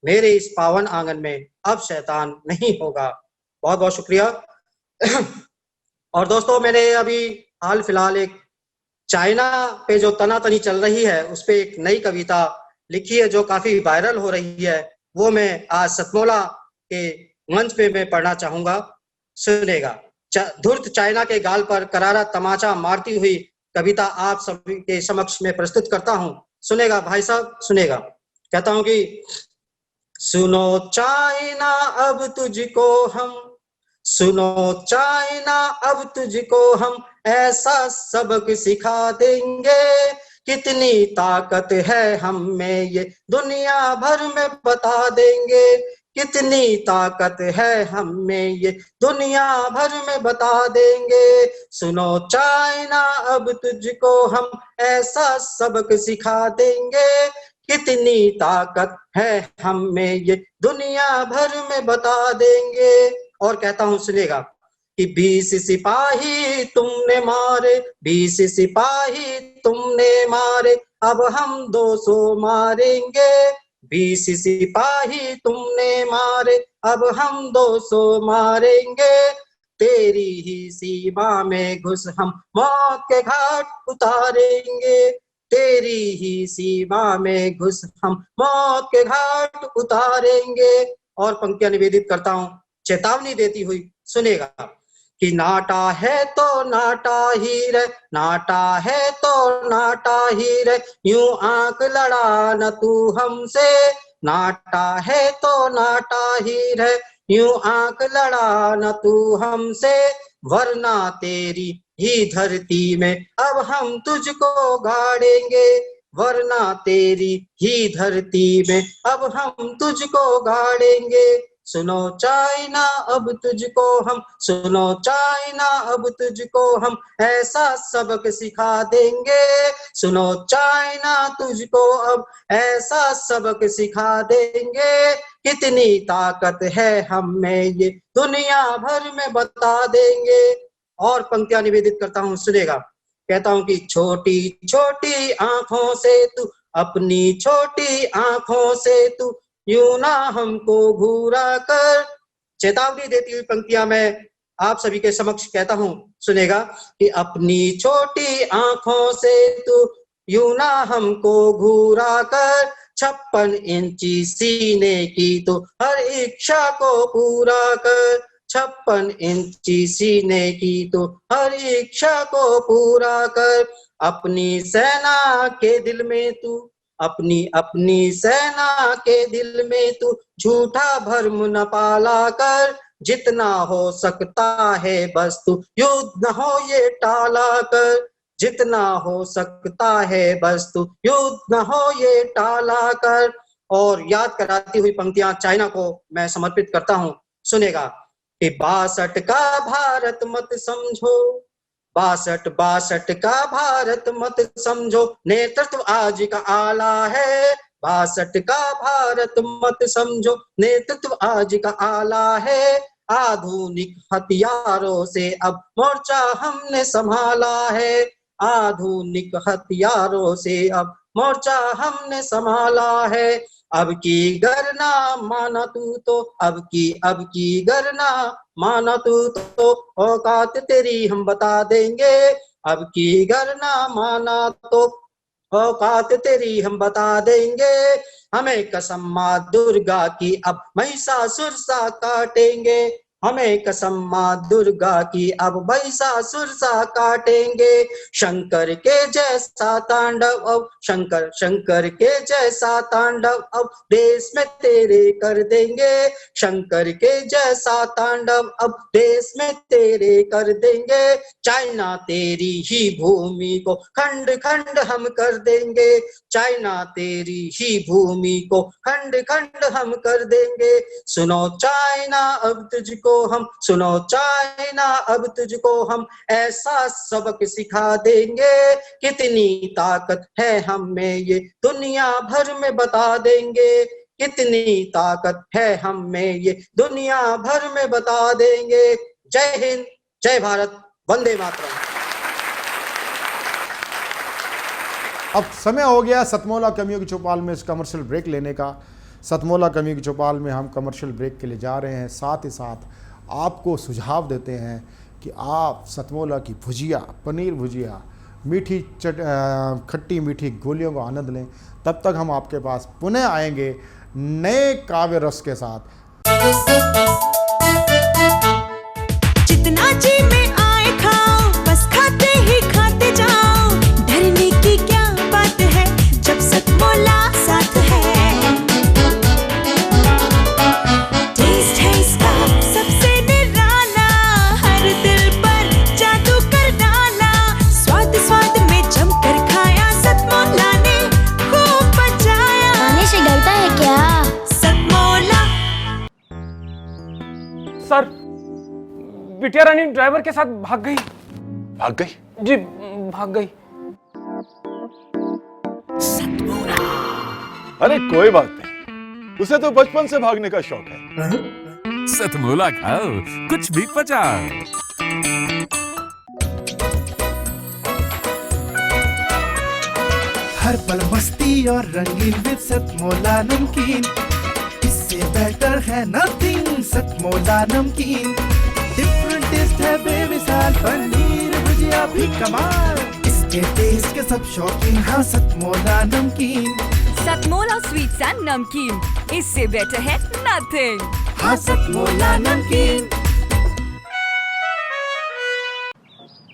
मेरे इस पावन आंगन में अब शैतान नहीं होगा। बहुत बहुत शुक्रिया। और दोस्तों, मैंने अभी हाल फिलहाल एक चाइना पे जो तनातनी चल रही है उस पे एक नई कविता लिखी है जो काफी वायरल हो रही है, वो मैं आज सतमोला के मंच पे मैं पढ़ना चाहूंगा, सुनेगा। धूर्त चाइना के गाल पर करारा तमाचा मारती हुई कविता आप सभी के समक्ष में प्रस्तुत करता हूं, सुनेगा भाई साहब, सुनेगा। कहता हूं कि सुनो चाइना अब तुझको हम, सुनो चाइना अब तुझको हम ऐसा सबक सिखा देंगे, कितनी ताकत है हम में ये दुनिया भर में बता देंगे, कितनी ताकत है हम में ये दुनिया भर में बता देंगे। सुनो चाइना अब तुझको हम ऐसा सबक सिखा देंगे, कितनी ताकत है हम में ये दुनिया भर में बता देंगे। और कहता हूं सुनेगा कि 20 सिपाही तुमने मारे, 20 सिपाही तुमने मारे, अब हम 200 मारेंगे, 20 सिपाही तुमने मारे, अब हम 200 मारेंगे, तेरी ही सीमा में घुस हम मौत के घाट उतारेंगे, तेरी ही सीमा में घुस हम मौत के घाट उतारेंगे। और पंक्तियां निवेदित करता हूं चेतावनी देती हुई, सुनेगा कि नाटा है तो नाटा ही रहे, नाटा है तो नाटा ही रहे, यूं आंख लड़ा न तू हमसे, नाटा है तो नाटा ही रहे, यूं आंख लड़ा न तू हमसे, वरना तेरी ही धरती में अब हम तुझको गाड़ेंगे, वरना तेरी ही धरती में अब हम तुझको गाड़ेंगे। सुनो चाइना अब तुझको हम, सुनो चाइना अब तुझको हम ऐसा सबक सिखा देंगे, सुनो चाइना तुझको अब ऐसा सबक सिखा देंगे, कितनी ताकत है हम में ये दुनिया भर में बता देंगे। और पंक्तियां निवेदित करता हूं, सुनेगा। कहता हूं कि छोटी छोटी आंखों से तू, अपनी छोटी आंखों से तू यूं ना हमको घूरा कर, चेतावनी देती हुई पंक्तियां मैं आप सभी के समक्ष कहता हूं, सुनेगा कि अपनी छोटी आंखों से तू यूं ना हमको घूरा कर, 56 इंची सीने की तो हर इच्छा को पूरा कर, 56 इंची सीने की तो हर इच्छा को पूरा कर, अपनी सेना के दिल में तू, अपनी सेना के दिल में तू झूठा भरम न पाला कर, जितना हो सकता है बस तू युद्ध न हो ये टाला कर, जितना हो सकता है बस तू युद्ध न हो ये टाला कर। और याद कराती हुई पंक्तियां चाइना को मैं समर्पित करता हूं, सुनेगा कि 62 का भारत मत समझो, 62 का भारत मत समझो, नेतृत्व आज का आला है, 62 का भारत मत समझो, नेतृत्व आज का आला है, आधुनिक हथियारों से अब मोर्चा हमने संभाला है, आधुनिक हथियारों से अब मोर्चा हमने संभाला है, अब की गरना माना तू तो, अब की गरना माना तू तो औकात तेरी हम बता देंगे, अब की गरना माना तो औकात तेरी हम बता देंगे, हमें कसम माँ दुर्गा की अब महिषासुर सा काटेंगे, हमें कसम माँ दुर्गा की, अब महिषासुर सा काटेंगे। शंकर के जैसा तांडव अब, शंकर के जैसा तांडव अब देश में तेरे कर देंगे। शंकर के जैसा तांडव अब देश में तेरे कर देंगे। चाइना तेरी ही भूमि को खंड खंड हम कर देंगे। चाइना तेरी ही भूमि को खंड खंड हम कर देंगे। सुनो चाइना अब तुझको हम, सुनो चाइना अब तुझको हम ऐसा सबक सिखा देंगे। कितनी ताकत है हम में ये दुनिया भर में बता देंगे। कितनी ताकत है हम में ये दुनिया भर में बता देंगे। जय हिंद, जय भारत, वंदे मातरम। अब समय हो गया सतमोला कमियों की चौपाल में इस कमर्शियल ब्रेक लेने का। सतमोला कमियों की चौपाल में हम कमर्शियल ब्रेक के लिए जा रहे हैं। साथ ही साथ आपको सुझाव देते हैं कि आप सतमोला की भुजिया, पनीर भुजिया, मीठी खट्टी मीठी गोलियों का आनंद लें। तब तक हम आपके पास पुनः आएंगे नए काव्य रस के साथ। जितना जी में आए खाओ, बस खाते ही खाते जाओ। डरने की क्या बात है जब सतमोला साथ है। टेस्ट है इसका सबसे निराला, हर दिल पर जादू कर डाला। स्वाद स्वाद में जमकर खाया, सतमोला ने खूब बचाया। खाने से डरता है क्या? सतमोला। सर, बिटिया रानी ड्राइवर के साथ भाग गई। भाग गई? जी, भाग गई। अरे कोई बात नहीं, उसे तो बचपन से भागने का शौक है। सतमोला खाओ, कुछ भी पचाओ। हर पल मस्ती और रंगीन विद सतमोला नमकीन, इससे बेटर है नथिंग। सतमोला नमकीन डिफरेंट टेस्ट है बेमिसाल, पनीर भुजिया भी कमाल। इसके टेस्ट के सब शौकीन, हाँ सतमोला नमकीन। सतमोला स्वीट्स एंड नमकीन, इससे बेटर है नथिंग। हाँ सतमोला नमकीन।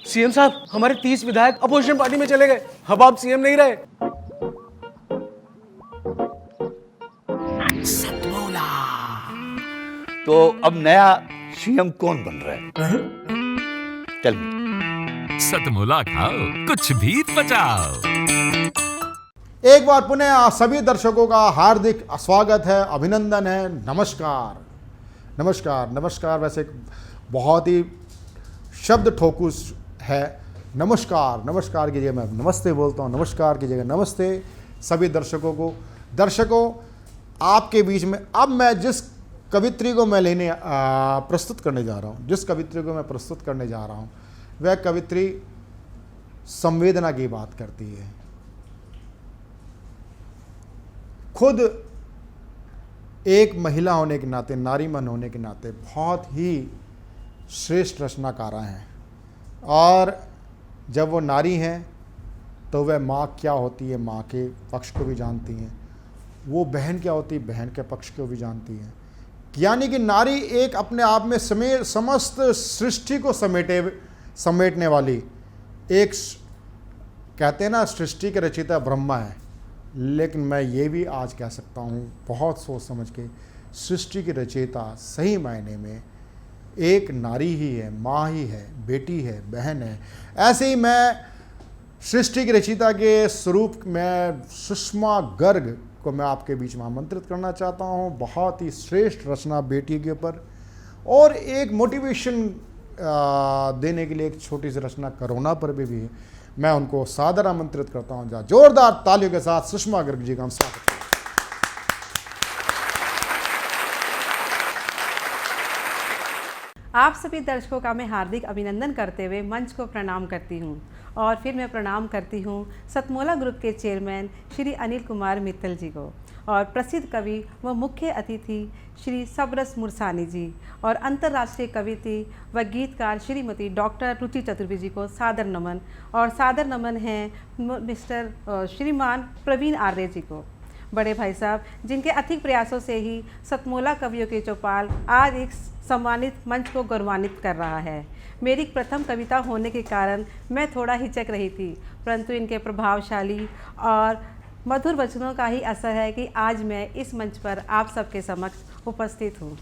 सीएम साहब, हमारे 30 विधायक अपोजिशन पार्टी में चले गए। अब आप सीएम नहीं रहे। सतमोला। तो अब नया सीएम कौन बन रहा है? Tell me. सतमोला खाओ, कुछ भी पचाओ। एक बार पुनः सभी दर्शकों का हार्दिक स्वागत है, अभिनंदन है, नमस्कार नमस्कार नमस्कार। वैसे बहुत ही शब्द ठोकुस है। नमस्कार नमस्कार की जगह मैं नमस्ते बोलता हूँ, नमस्कार की जगह नमस्ते सभी दर्शकों को। दर्शकों, आपके बीच में अब मैं जिस कवित्री को मैं प्रस्तुत करने जा रहा हूँ, जिस कवित्री को मैं प्रस्तुत करने जा रहा हूँ, वह कवित्री संवेदना की बात करती है। खुद एक महिला होने के नाते, नारीमन होने के नाते बहुत ही श्रेष्ठ रचनाकारा हैं। और जब वो नारी हैं तो वह माँ क्या होती है, माँ के पक्ष को भी जानती हैं। वो बहन क्या होती है, बहन के पक्ष को भी जानती हैं। यानी कि नारी एक अपने आप में समस्त सृष्टि को समेटने वाली एक, कहते हैं ना, सृष्टि के रचयिता ब्रह्मा है। लेकिन मैं ये भी आज कह सकता हूँ बहुत सोच समझ के, सृष्टि की रचयिता सही मायने में एक नारी ही है, माँ ही है, बेटी है, बहन है। ऐसे ही मैं सृष्टि की रचयिता के स्वरूप में सुषमा गर्ग को मैं आपके बीच में आमंत्रित करना चाहता हूँ। बहुत ही श्रेष्ठ रचना बेटी के ऊपर, और एक मोटिवेशन देने के लिए एक छोटी सी रचना कोरोना पर भी है। मैं उनको सादर आमंत्रित करता हूँ। जहाँ जोरदार तालियों के साथ सुषमा गर्ग जी का हम स्वागत करते हैं। आप सभी दर्शकों का मैं हार्दिक अभिनंदन करते हुए मंच को प्रणाम करती हूँ। और फिर मैं प्रणाम करती हूँ सतमोला ग्रुप के चेयरमैन श्री अनिल कुमार मित्तल जी को, और प्रसिद्ध कवि व मुख्य अतिथि श्री सबरस मुरसानी जी, और अंतर्राष्ट्रीय कवित्री व गीतकार श्रीमती डॉक्टर रुचि चतुर्वेदी जी को सादर नमन। और सादर नमन है मिस्टर श्रीमान प्रवीण आर्य जी को। बड़े भाई साहब, जिनके अथक प्रयासों से ही सतमोला कवियों की चौपाल आज एक सम्मानित मंच को गौरवान्वित कर रहा है। मेरी प्रथम कविता होने के कारण मैं थोड़ा हिचक रही थी, परंतु इनके प्रभावशाली और मधुर वचनों का ही असर है कि आज मैं इस मंच पर आप सबके समक्ष उपस्थित हूँ।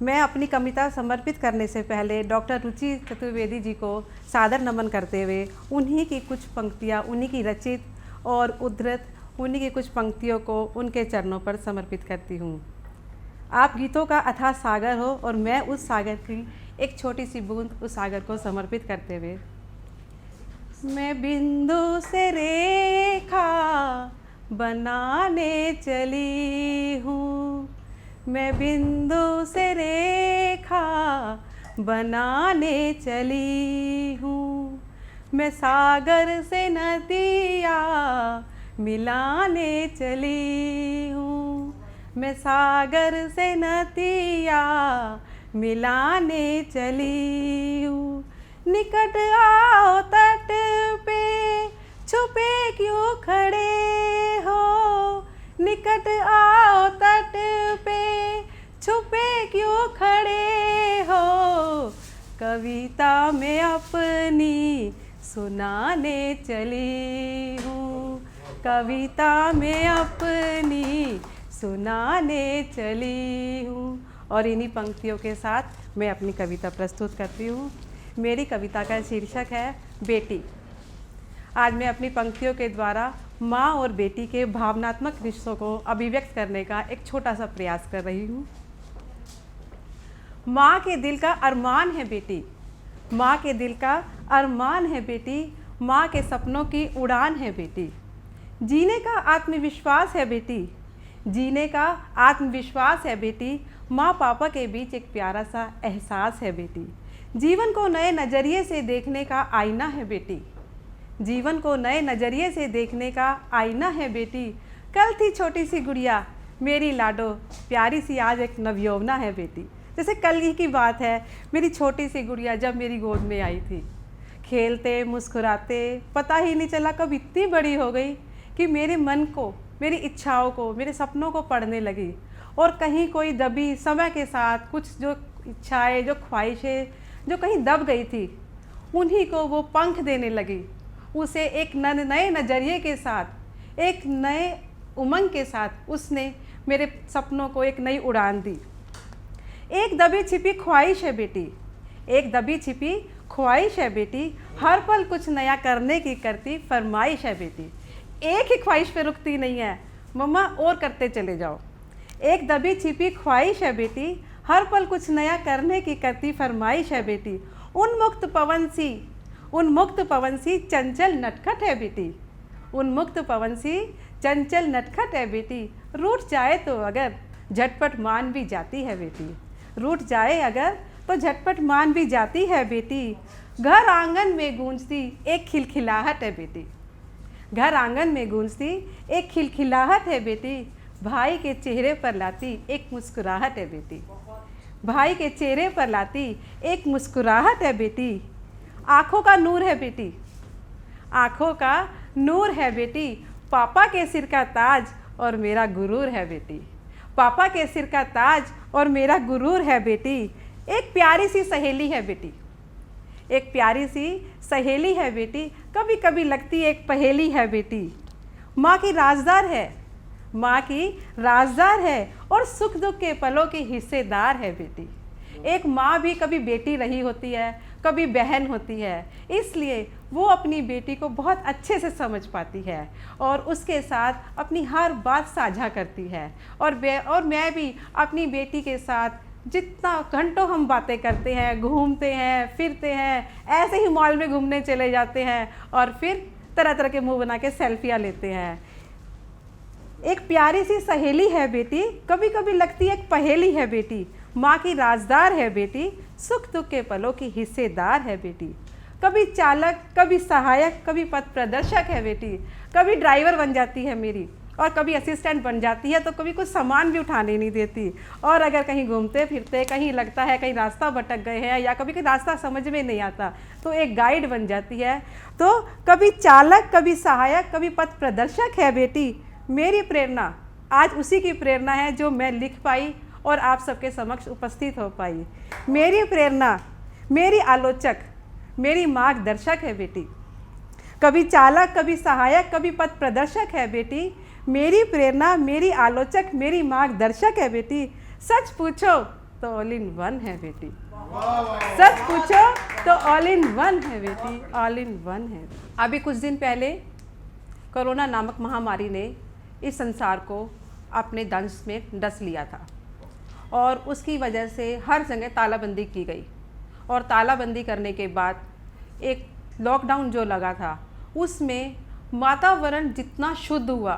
मैं अपनी कविता समर्पित करने से पहले डॉक्टर रुचि चतुर्वेदी जी को सादर नमन करते हुए उन्हीं की कुछ पंक्तियाँ, उन्हीं की रचित और उद्धृत उन्हीं की कुछ पंक्तियों को उनके चरणों पर समर्पित करती हूँ। आप गीतों का अथाह सागर हो और मैं उस सागर की एक छोटी सी बूंद उस सागर को समर्पित करते हुए, मैं बिंदु से रेखा बनाने चली हूँ, मैं बिंदु से रेखा बनाने चली हूँ, मैं सागर से नदिया मिलाने चली हूँ, मैं सागर से नदिया मिलाने चली हूँ। निकट आओ तट पे छुपे क्यों खड़े हो, निकट आओ तट पे छुपे क्यों खड़े हो, कविता में अपनी सुनाने चली हूँ, कविता में अपनी सुनाने चली हूँ। और इन्हीं पंक्तियों के साथ मैं अपनी कविता प्रस्तुत करती हूँ। मेरी कविता का शीर्षक है बेटी। आज मैं अपनी पंक्तियों के द्वारा माँ और बेटी के भावनात्मक रिश्तों को अभिव्यक्त करने का एक छोटा सा प्रयास कर रही हूँ। माँ के दिल का अरमान है बेटी, माँ के दिल का अरमान है बेटी, माँ के सपनों की उड़ान है बेटी, जीने का आत्मविश्वास है बेटी, जीने का आत्मविश्वास है बेटी, माँ पापा के बीच एक प्यारा सा एहसास है बेटी, जीवन को नए नज़रिए से देखने का आईना है बेटी, जीवन को नए नज़रिए से देखने का आईना है बेटी, कल थी छोटी सी गुड़िया मेरी लाडो, प्यारी सी आज एक नवयौवना है बेटी। जैसे कल ही की बात है, मेरी छोटी सी गुड़िया जब मेरी गोद में आई थी, खेलते मुस्कुराते पता ही नहीं चला कब इतनी बड़ी हो गई कि मेरे मन को, मेरी इच्छाओं को, मेरे सपनों को पढ़ने लगी। और कहीं कोई दबी समय के साथ कुछ जो इच्छाएं, जो ख्वाहिशें जो कहीं दब गई थी, उन्हीं को वो पंख देने लगी, उसे एक नए नज़रिए के साथ, एक नए उमंग के साथ उसने मेरे सपनों को एक नई उड़ान दी। एक दबी छिपी ख्वाहिश है बेटी, एक दबी छिपी ख्वाहिश है बेटी, हर पल कुछ नया करने की करती फरमाइश है बेटी। एक ही ख्वाहिश पे रुकती नहीं है, मम्मा और करते चले जाओ। एक दबी छिपी ख्वाहिश है बेटी, हर पल कुछ नया करने की करती फरमाइश है बेटी। उन्मुक्त पवन सी चंचल नटखट है बेटी, उन्मुक्त पवन सी चंचल नटखट है बेटी, रूठ जाए तो अगर झटपट मान भी जाती है बेटी, रूठ जाए अगर तो झटपट मान भी जाती है बेटी। घर आंगन में गूंजती एक खिलखिलाहट है बेटी, घर आंगन में गूंजती एक खिलखिलाहट है बेटी, भाई के चेहरे पर लाती एक मुस्कुराहट है बेटी, भाई के चेहरे पर लाती एक मुस्कुराहट है बेटी। आँखों का नूर है बेटी, आँखों का नूर है बेटी, पापा के सिर का ताज और मेरा गुरूर है बेटी, पापा के सिर का ताज और मेरा गुरूर है बेटी। एक प्यारी सी सहेली है बेटी, एक प्यारी सी सहेली है बेटी, कभी कभी लगती एक पहेली है बेटी। माँ की राजदार है, माँ की राजदार है और सुख दुख के पलों की हिस्सेदार है बेटी। एक माँ भी कभी बेटी रही होती है, कभी बहन होती है, इसलिए वो अपनी बेटी को बहुत अच्छे से समझ पाती है और उसके साथ अपनी हर बात साझा करती है। और मैं भी अपनी बेटी के साथ जितना घंटों हम बातें करते हैं, घूमते हैं, फिरते हैं, ऐसे ही मॉल में घूमने चले जाते हैं और फिर तरह तरह के मुंह बना के सेल्फियाँ लेते हैं। एक प्यारी सी सहेली है बेटी, कभी कभी लगती एक पहेली है बेटी, माँ की राजदार है बेटी, सुख दुख के पलों की हिस्सेदार है बेटी। कभी चालक, कभी सहायक, कभी पथ प्रदर्शक है बेटी, कभी ड्राइवर बन जाती है मेरी और कभी असिस्टेंट बन जाती है, तो कभी कुछ सामान भी उठाने नहीं देती। और अगर कहीं घूमते फिरते कहीं लगता है कहीं रास्ता भटक गए हैं या कभी रास्ता समझ में नहीं आता तो एक गाइड बन जाती है। तो कभी चालक, कभी सहायक, कभी पथ प्रदर्शक है बेटी, मेरी प्रेरणा आज उसी की प्रेरणा है जो मैं लिख पाई और आप सबके समक्ष उपस्थित हो पाई। मेरी प्रेरणा, मेरी आलोचक, मेरी मार्गदर्शक है बेटी, कभी चालक, कभी सहायक, कभी पथ प्रदर्शक है बेटी। मेरी प्रेरणा, मेरी आलोचक, मेरी मार्गदर्शक है बेटी। सच पूछो तो ऑल इन वन है बेटी, सच पूछो तो ऑल इन वन है बेटी, ऑल इन वन है। अभी कुछ दिन पहले कोरोना नामक महामारी ने इस संसार को अपने दंश में डस लिया था और उसकी वजह से हर जगह तालाबंदी की गई और तालाबंदी करने के बाद एक लॉकडाउन जो लगा था उसमें वातावरण जितना शुद्ध हुआ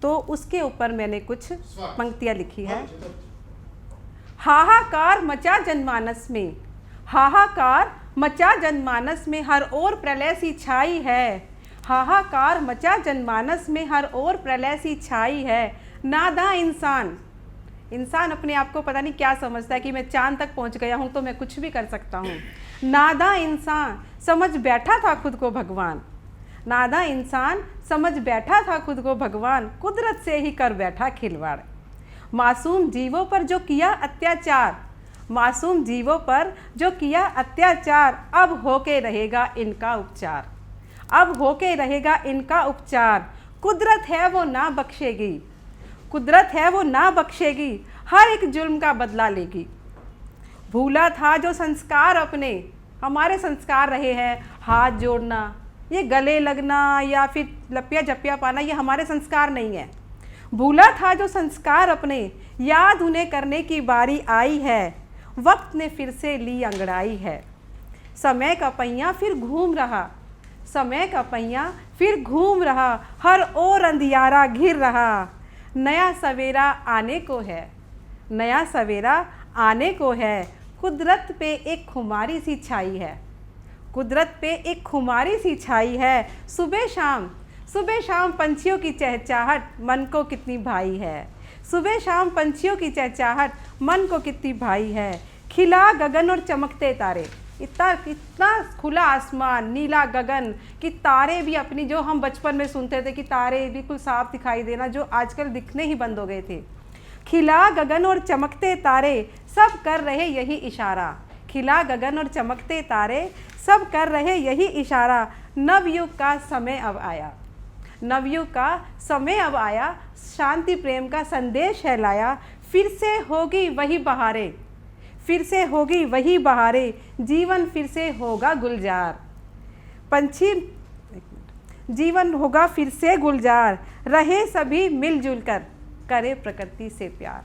तो उसके ऊपर मैंने कुछ पंक्तियाँ लिखी है। हाहाकार मचा जनमानस में, हाहाकार मचा जनमानस में, हर ओर प्रलय सी छाई है। हाहाकार मचा जनमानस में, हर ओर प्रलय सी छाई है। नादा इंसान, इंसान अपने आप को पता नहीं क्या समझता है कि मैं चांद तक पहुंच गया हूं तो मैं कुछ भी कर सकता हूं। नादा इंसान समझ बैठा था खुद को भगवान, नादा इंसान समझ बैठा था खुद को भगवान, कुदरत से ही कर बैठा खिलवाड़। मासूम जीवों पर जो किया अत्याचार, मासूम जीवों पर जो किया अत्याचार, अब होके रहेगा इनका उपचार, अब होके रहेगा इनका उपचार। कुदरत है वो ना बख्शेगी, कुदरत है वो ना बख्शेगी, हर एक जुल्म का बदला लेगी। भूला था जो संस्कार अपने, हमारे संस्कार रहे हैं हाथ जोड़ना, ये गले लगना या फिर लपिया झपिया पाना, ये हमारे संस्कार नहीं है। भूला था जो संस्कार अपने, याद उन्हें करने की बारी आई है, वक्त ने फिर से ली अंगड़ाई है। समय का पहिया फिर घूम रहा, समय का पहिया फिर घूम रहा, हर ओर अंधियारा घिर रहा। नया सवेरा आने को है, नया सवेरा आने को है, कुदरत पे एक खुमारी सी छाई है, कुदरत पे एक खुमारी सी छाई है। सुबह शाम, सुबह शाम पंछियों की चहचहाट मन को कितनी भाई है, सुबह शाम पंछियों की चहचहाट मन को कितनी भाई है। खिला गगन और चमकते तारे, इतना इतना खुला आसमान, नीला गगन कि तारे भी अपनी, जो हम बचपन में सुनते थे कि तारे बिल्कुल साफ दिखाई देना, जो आजकल दिखने ही बंद हो गए थे। खिला गगन और चमकते तारे सब कर रहे यही इशारा, खिला गगन और चमकते तारे सब कर रहे यही इशारा। नवयुग का समय अब आया, नवयुग का समय अब आया, शांति प्रेम का संदेश है लाया। फिर से होगी वही बहारें, फिर से होगी वही बहारें, जीवन फिर से होगा गुलजार। पंछी, जीवन होगा फिर से गुलजार, रहे सभी मिलजुल कर करे प्रकृति से प्यार,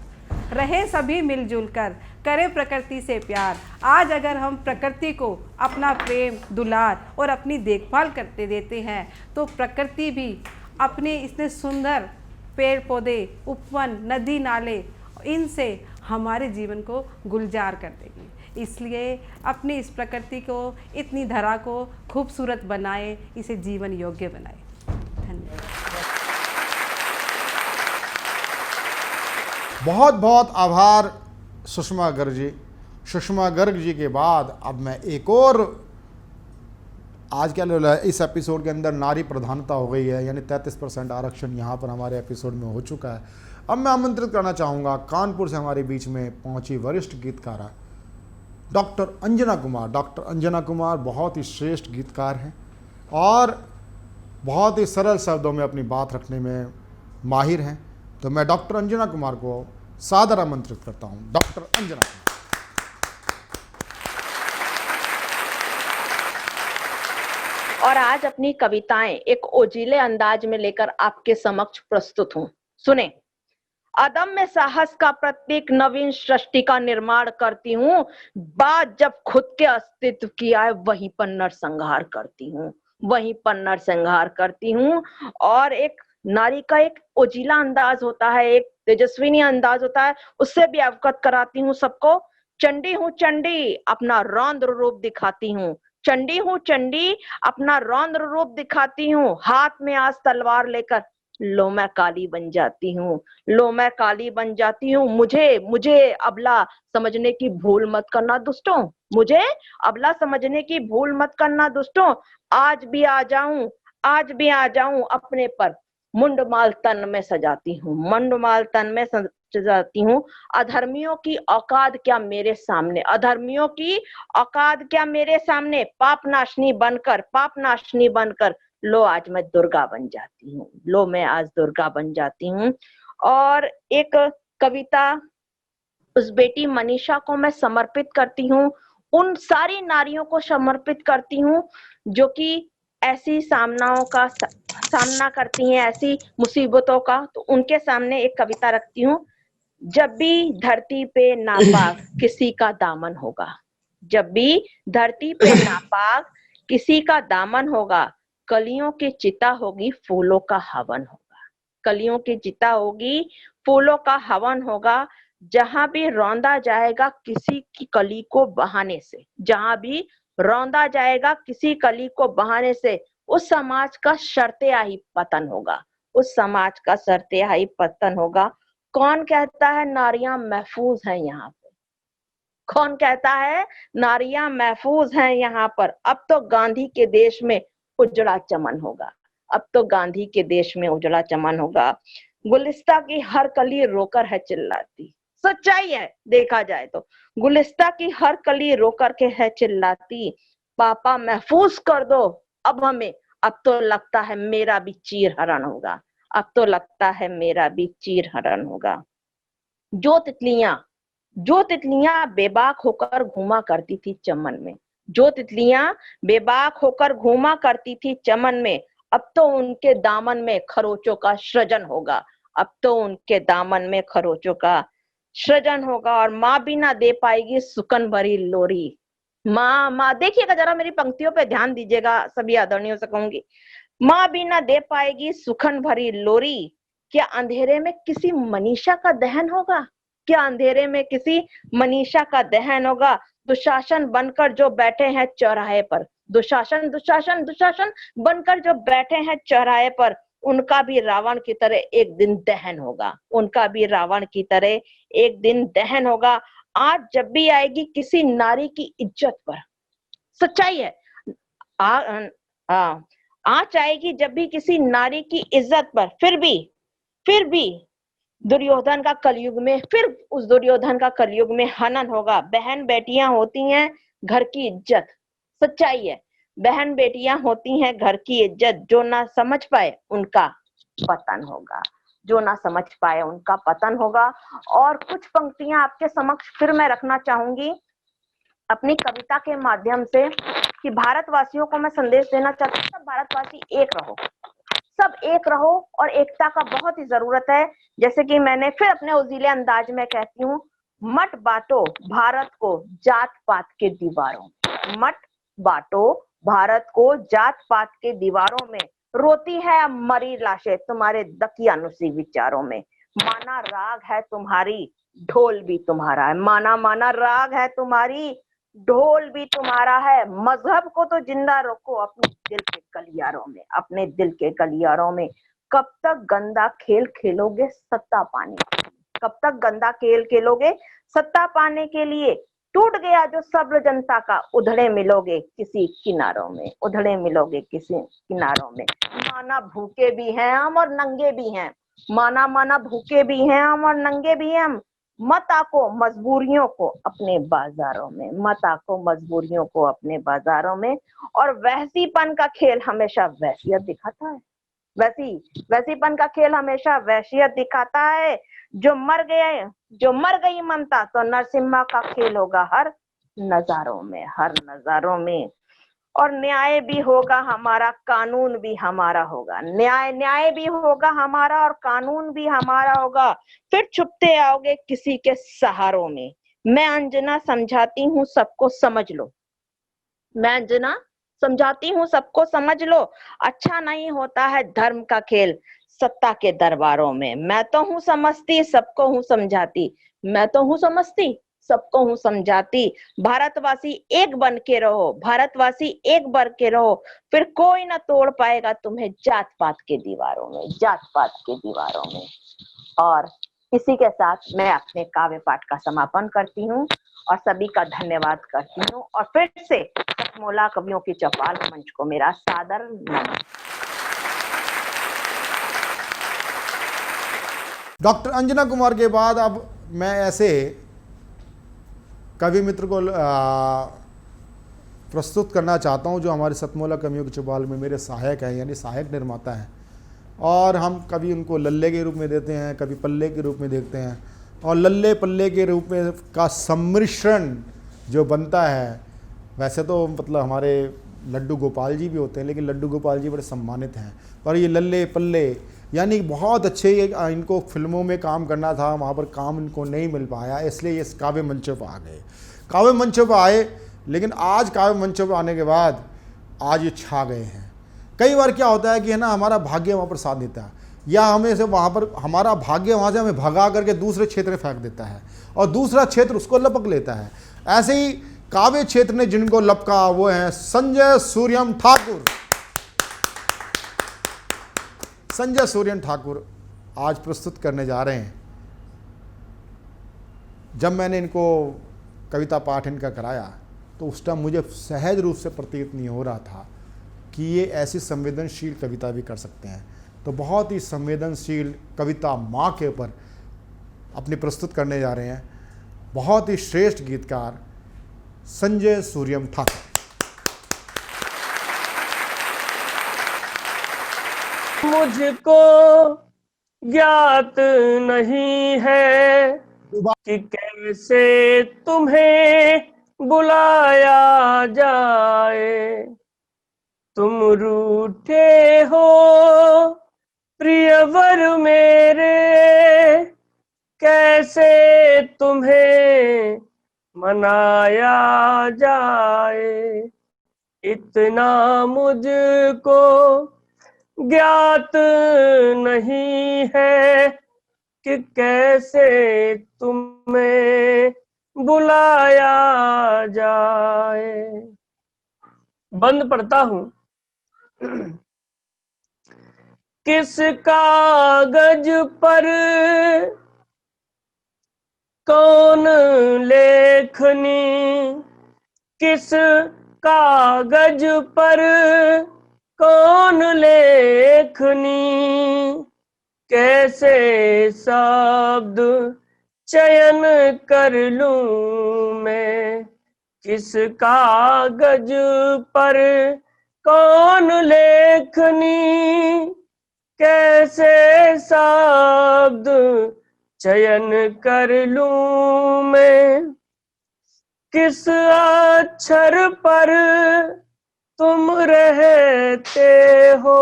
रहे सभी मिलजुल कर करे प्रकृति से प्यार। आज अगर हम प्रकृति को अपना प्रेम, दुलार और अपनी देखभाल करते देते हैं तो प्रकृति भी अपने इतने सुंदर पेड़ पौधे, उपवन, नदी नाले, इनसे हमारे जीवन को गुलजार कर देगी। इसलिए अपनी इस प्रकृति को, इतनी धरा को खूबसूरत बनाए, इसे जीवन योग्य बनाए। धन्यवाद। बहुत बहुत आभार सुषमा गर्ग जी। सुषमा गर्ग जी के बाद अब मैं एक और, आज क्या लोला है, इस एपिसोड के अंदर नारी प्रधानता हो गई है, यानी 33% आरक्षण यहाँ पर हमारे एपिसोड में हो चुका है। अब मैं आमंत्रित करना चाहूँगा कानपुर से हमारे बीच में पहुँची वरिष्ठ गीतकारा डॉक्टर अंजना कुमार। डॉक्टर अंजना कुमार बहुत ही श्रेष्ठ गीतकार हैं और बहुत ही सरल शब्दों में अपनी बात रखने में माहिर हैं। तो मैं डॉक्टर अंजना कुमार को सादर आमंत्रित करता हूँ। डॉक्टर अंजना कुमार। और आज अपनी कविताएं एक ओजीले अंदाज में लेकर आपके समक्ष प्रस्तुत हूं। सुने। अदम्य साहस का प्रत्येक नवीन सृष्टि का निर्माण करती हूँ, बात जब खुद के अस्तित्व की आए वहीं पर नरसंहार करती हूँ, वहीं पर नरसंहार करती हूँ। और एक नारी का एक ओजीला अंदाज होता है, एक तेजस्विनी अंदाज होता है, उससे भी अवगत कराती हूँ सबको। चंडी हूँ चंडी, अपना रौद्र रूप दिखाती हूँ, चंडी हूँ चंडी, अपना रौद्र रूप दिखाती हूँ। हाथ में आज तलवार लेकर लो मैं काली बन जाती हूँ, लो मैं काली बन जाती हूँ। मुझे अबला समझने की भूल मत करना दुष्टों, मुझे अबला समझने की भूल मत करना दुष्टों। आज भी आ जाऊं, आज भी आ जाऊं अपने पर मुंडमाल तन में सजाती हूँ, मुंडमाल तन में सजाती हूँ। अधर्मियों की औकात क्या मेरे सामने, अधर्मियों की औकात क्या मेरे सामने। पाप नाशनी बनकर लो आज मैं दुर्गा बन जाती हूँ, लो मैं आज दुर्गा बन जाती हूँ। और एक कविता उस बेटी मनीषा को मैं समर्पित करती हूँ, उन सारी नारियों को समर्पित करती हूँ जो कि ऐसी सामना करती हैं, ऐसी मुसीबतों का। तो उनके सामने एक कविता रखती हूँ। जब भी धरती पे नापाक किसी का दामन होगा, जब भी धरती पे नापाक किसी का दामन होगा, कलियों की चिता होगी, फूलों का हवन होगा, कलियों की चिता होगी, फूलों का हवन होगा। जहां भी रौंदा जाएगा किसी की कली को बहाने से, जहां भी रौंदा जाएगा किसी कली को बहाने से, उस समाज का शर्तेयाही पतन होगा, उस समाज का शर्तेयाही पतन होगा। कौन कहता है नारियां महफूज हैं यहाँ पे, कौन कहता है नारियां महफूज हैं यहाँ पर। अब तो गांधी के देश में उजड़ा चमन होगा, अब तो गांधी के देश में उजड़ा चमन होगा। गुलिस्ता की हर कली रोकर है चिल्लाती, सच्चाई है देखा जाए तो, गुलिस्ता की हर कली रोकर के है चिल्लाती। पापा महफूज कर दो अब हमें, अब तो लगता है मेरा भी चीर हरण होगा, अब तो लगता है मेरा भी चीर हरण होगा। जो तितलियां बेबाक होकर घूमा करती थी चमन में, जो तितलियां बेबाक होकर घूमा करती थी चमन में, अब तो उनके दामन में खरोचों का सृजन होगा, अब तो उनके दामन में खरोचों का सृजन होगा। और माँ भी ना दे पाएगी सुकन भरी लोरी, माँ देखिएगा जरा मेरी पंक्तियों पे ध्यान दीजिएगा, सभी आदरणियों से कहूंगी। माँ भी ना दे पाएगी सुखन भरी लोरी, क्या अंधेरे में किसी मनीषा का दहन होगा, क्या अंधेरे में किसी मनीषा का दहन होगा। दुशासन बनकर जो बैठे हैं चौराहे पर, दुशासन बनकर जो बैठे हैं चौराहे पर, उनका भी रावण की तरह एक दिन दहन होगा, उनका भी रावण की तरह एक दिन दहन होगा। आज जब भी आएगी किसी नारी की इज्जत पर, सच्चाई है, आँच आएगी जब भी किसी नारी की इज्जत पर, फिर भी दुर्योधन का कलयुग में, फिर उस दुर्योधन का कलयुग में हनन होगा। बहन बेटियां होती हैं घर की इज्जत, सच्चाई है, बहन बेटियां होती हैं घर की इज्जत, जो ना समझ पाए उनका पतन होगा, जो ना समझ पाए उनका पतन होगा। और कुछ पंक्तियां आपके समक्ष फिर मैं रखना चाहूंगी अपनी कविता के माध्यम से, कि भारतवासियों को मैं संदेश देना चाहती हूँ, सब भारतवासी एक रहो, सब एक रहो, और एकता का बहुत ही जरूरत है। जैसे कि मैंने फिर अपने उजीले अंदाज में कहती हूँ, मत बांटो भारत को जात पात के दीवारों, मत बांटो भारत को जात पात के दीवारों में, रोती है अब मरी लाशें तुम्हारे दकियानुसी विचारों में। माना राग है तुम्हारी ढोल भी तुम्हारा है, माना राग है तुम्हारी ढोल भी तुम्हारा है। मजहब को तो जिंदा रखो अपने दिल के गलियारों में, अपने दिल के गलियारों में। कब तक गंदा खेल खेलोगे सत्ता पाने के लिए, कब तक गंदा खेल खेलोगे सत्ता पाने के लिए। टूट गया जो सब्र जनता का, उधड़े मिलोगे किसी किनारों में, उधड़े मिलोगे किसी किनारों में। माना भूखे भी हैं हम और नंगे भी हैं, माना भूखे भी हैं हम और नंगे भी हैं हम। मत आको मजबूरियों को अपने बाजारों में, मत आको मजबूरियों को अपने बाजारों में। और वैसीपन का खेल हमेशा वैसियत दिखाता है, वैसीपन का खेल हमेशा वैसियत दिखाता है। जो मर गई ममता तो नरसिम्हा का खेल होगा हर नजारों में, हर नजारों में। और न्याय भी होगा हमारा, कानून भी हमारा होगा, न्याय भी होगा हमारा और कानून भी हमारा होगा। फिर छुपते आओगे किसी के सहारों में। मैं अंजना समझाती हूँ सबको समझ लो, मैं अंजना समझाती हूँ सबको समझ लो। अच्छा नहीं होता है धर्म का खेल सत्ता के दरबारों में। मैं तो हूँ समझती सबको हूँ समझाती, मैं तो हूँ समझती सबको हूँ समझाती। भारतवासी एक बन के रहो, भारतवासी एक बन के रहो, फिर कोई ना तोड़ पाएगा तुम्हें जात पात के दीवारों में, जात पात के दीवारों में। और इसी के साथ मैं अपने काव्य पाठ का समापन करती हूँ और सभी का धन्यवाद करती हूँ। और फिर से सतमोला कवियों की चौपाल मंच को मेरा सादर नमन। डॉक्टर अंजना कुमार के बाद अब मैं ऐसे कवि मित्र को प्रस्तुत करना चाहता हूं जो हमारे सतमोला कवियों के चौपाल में मेरे सहायक हैं, यानी सहायक निर्माता हैं। और हम कभी उनको लल्ले के रूप में देते हैं, कभी पल्ले के रूप में देखते हैं। और लल्ले पल्ले के रूप में का सम्मिश्रण जो बनता है, वैसे तो मतलब हमारे लड्डू गोपाल जी भी होते हैं, लेकिन लड्डू गोपाल जी बड़े सम्मानित हैं। पर ये लल्ले पल्ले यानी बहुत अच्छे, इनको फिल्मों में काम करना था, वहाँ पर काम इनको नहीं मिल पाया, इसलिए ये काव्य मंचों पर आ गए। काव्य मंचों पर आए, लेकिन आज काव्य मंचों पर आने के बाद आज ये छा गए हैं। कई बार क्या होता है कि है ना, हमारा भाग्य वहाँ पर साथ देता है, या हमें से वहाँ पर हमारा भाग्य वहाँ से हमें भगा करके दूसरे क्षेत्र में फेंक देता है और दूसरा क्षेत्र उसको लपक लेता है। ऐसे ही काव्य क्षेत्र ने जिनको लपका वो हैं संजय सूर्यम ठाकुर। संजय सूर्यम ठाकुर आज प्रस्तुत करने जा रहे हैं। जब मैंने इनको कविता पाठ इनका कराया तो उस टाइम मुझे सहज रूप से प्रतीत नहीं हो रहा था कि ये ऐसी संवेदनशील कविता भी कर सकते हैं। तो बहुत ही संवेदनशील कविता माँ के ऊपर अपनी प्रस्तुत करने जा रहे हैं बहुत ही श्रेष्ठ गीतकार संजय सूर्यम ठाकुर। मुझको ज्ञात नहीं है कि कैसे तुम्हें बुलाया जाए, तुम रूठे हो प्रियवर मेरे, कैसे तुम्हें मनाया जाए। इतना मुझको ज्ञात नहीं है कि कैसे तुम्हें बुलाया जाए। बंद पढ़ता हूं। किस कागज पर कौन लेखनी, किस कागज पर कौन लेखनी, कैसे शब्द चयन कर लूं मैं, किस कागज पर कौन लेखनी, कैसे शब्द चयन कर लूं मैं, किस अक्षर पर तुम रहते हो,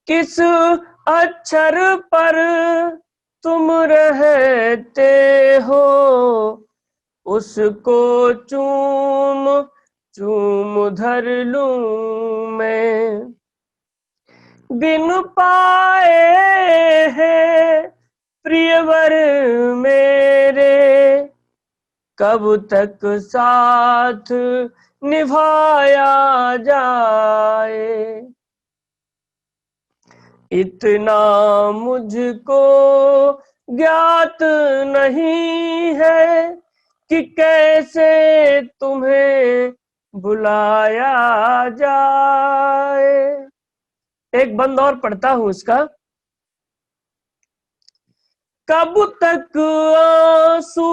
किस अक्षर पर तुम रहते हो, उसको चूम चूम धर लूं मैं। बिन पाए हैं प्रियवर मेरे, कब तक साथ निभाया जाए। इतना मुझको ज्ञात नहीं है कि कैसे तुम्हें बुलाया जाए। एक बंद और पढ़ता हूं इसका। कब तक आंसू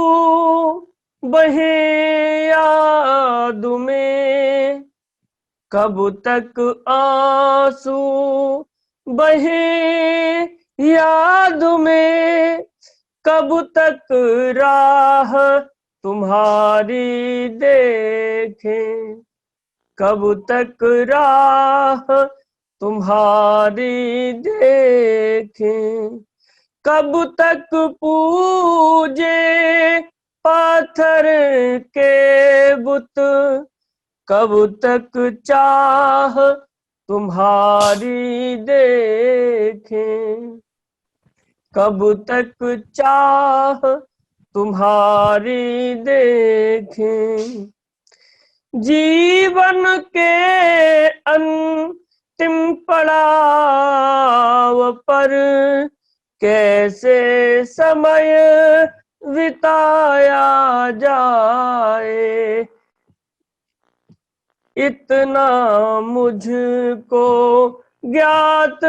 बहे याद में, कब तक आंसू बहे याद में, कब तक राह तुम्हारी देखें, कब तक राह तुम्हारी देखें, कब तक पूजे पाथर के बुत, कब तक चाह तुम्हारी देखें, कब तक चाह तुम्हारी देखें। जीवन के अंतिम पड़ाव पर कैसे समय बिताया जाए। इतना मुझको ज्ञात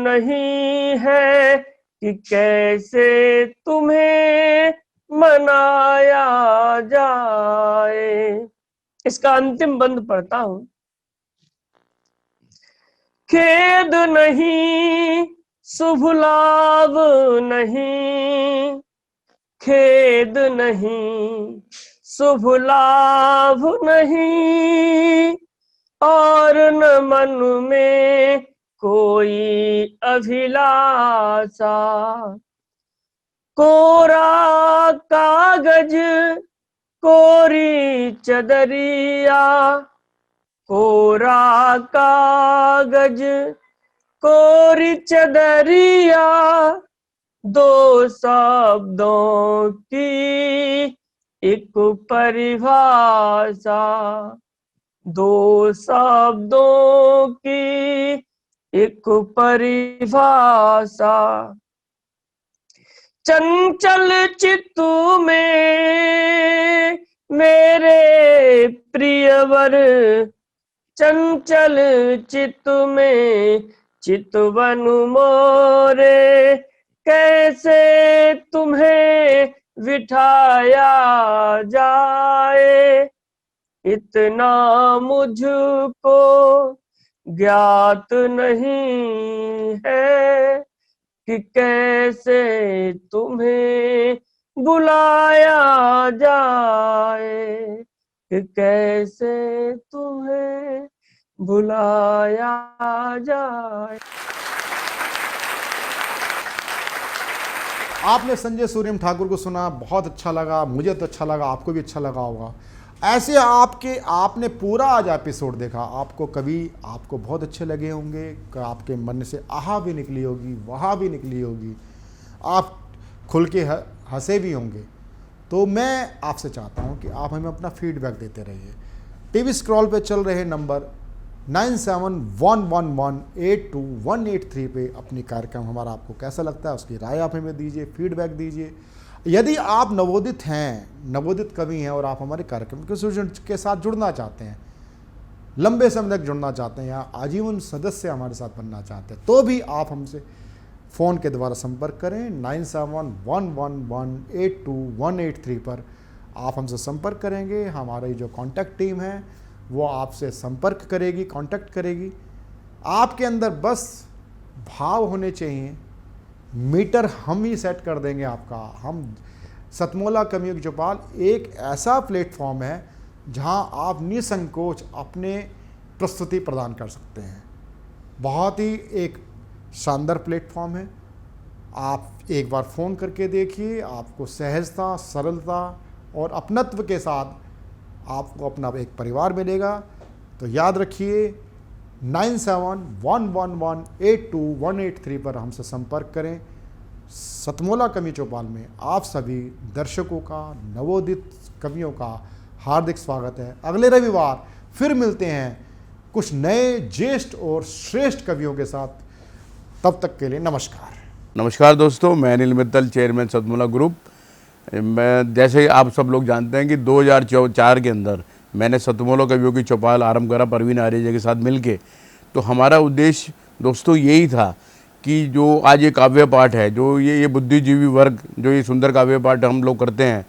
नहीं है कि कैसे तुम्हें मनाया जाए। इसका अंतिम बंद पढ़ता हूं। खेद नहीं, शुभ लाभ नहीं, खेद नहीं, शुभ लाभ नहीं, और न मन में कोई अभिलाषा। कोरा कागज, कोरी चदरिया, कोरा कागज, कोरी चदरिया, दो शब्दों की एक परिभाषा, दो शब्दों की एक परिभाषा। चंचल चित्त में मेरे प्रियवर, चंचल चित्त में चितवन मोरे, कैसे तुम्हें बिठाया जाए, इतना मुझको ज्ञात नहीं है कि कैसे तुम्हें बुलाया जाए, कि कैसे तुम्हें बुलाया जाए। आपने संजय सूर्यम ठाकुर को सुना, बहुत अच्छा लगा, मुझे तो अच्छा लगा, आपको भी अच्छा लगा होगा। ऐसे आपने पूरा आज एपिसोड देखा, आपको बहुत अच्छे लगे होंगे, आपके मन से आहा भी निकली होगी, वहा भी निकली होगी, आप खुल के हंसे भी होंगे। तो मैं आपसे चाहता हूं कि आप हमें अपना फीडबैक देते रहिए। टीवी स्क्रॉल पे चल रहे नंबर 9711182183 पे अपनी कार्यक्रम हमारा आपको कैसा लगता है उसकी राय आप हमें दीजिए, फीडबैक दीजिए। यदि आप नवोदित हैं, नवोदित कवि हैं और आप हमारे कार्यक्रम के साथ जुड़ना चाहते हैं, लंबे समय तक जुड़ना चाहते हैं या आजीवन सदस्य हमारे साथ बनना चाहते हैं, तो भी आप हमसे फ़ोन के द्वारा संपर्क करें। 9711182183 पर आप हमसे संपर्क करेंगे। हमारी जो कांटेक्ट टीम है वो आपसे संपर्क करेगी, कांटेक्ट करेगी। आपके अंदर बस भाव होने चाहिए, मीटर हम ही सेट कर देंगे आपका। हम सतमोला कवियों की चौपाल एक ऐसा प्लेटफॉर्म है जहां आप निसंकोच अपने प्रस्तुति प्रदान कर सकते हैं। बहुत ही एक शानदार प्लेटफॉर्म है। आप एक बार फ़ोन करके देखिए, आपको सहजता, सरलता और अपनत्व के साथ आपको अपना एक परिवार मिलेगा। तो याद रखिए 9711182183 पर हमसे संपर्क करें। सतमोला कवि चौपाल में आप सभी दर्शकों का, नवोदित कवियों का हार्दिक स्वागत है। अगले रविवार फिर मिलते हैं कुछ नए ज्येष्ठ और श्रेष्ठ कवियों के साथ। तब तक के लिए नमस्कार। नमस्कार दोस्तों, मैं अनिल मित्तल, चेयरमैन सतमोला ग्रुप। मैं जैसे आप सब लोग जानते हैं कि 2004 के अंदर मैंने सतमोला कवियों की चौपाल आरंभ करा परवीन आर्य के साथ मिलके। तो हमारा उद्देश्य दोस्तों यही था कि जो आज ये काव्य पाठ है, जो ये बुद्धिजीवी वर्ग जो ये सुंदर काव्य पाठ हम लोग करते हैं,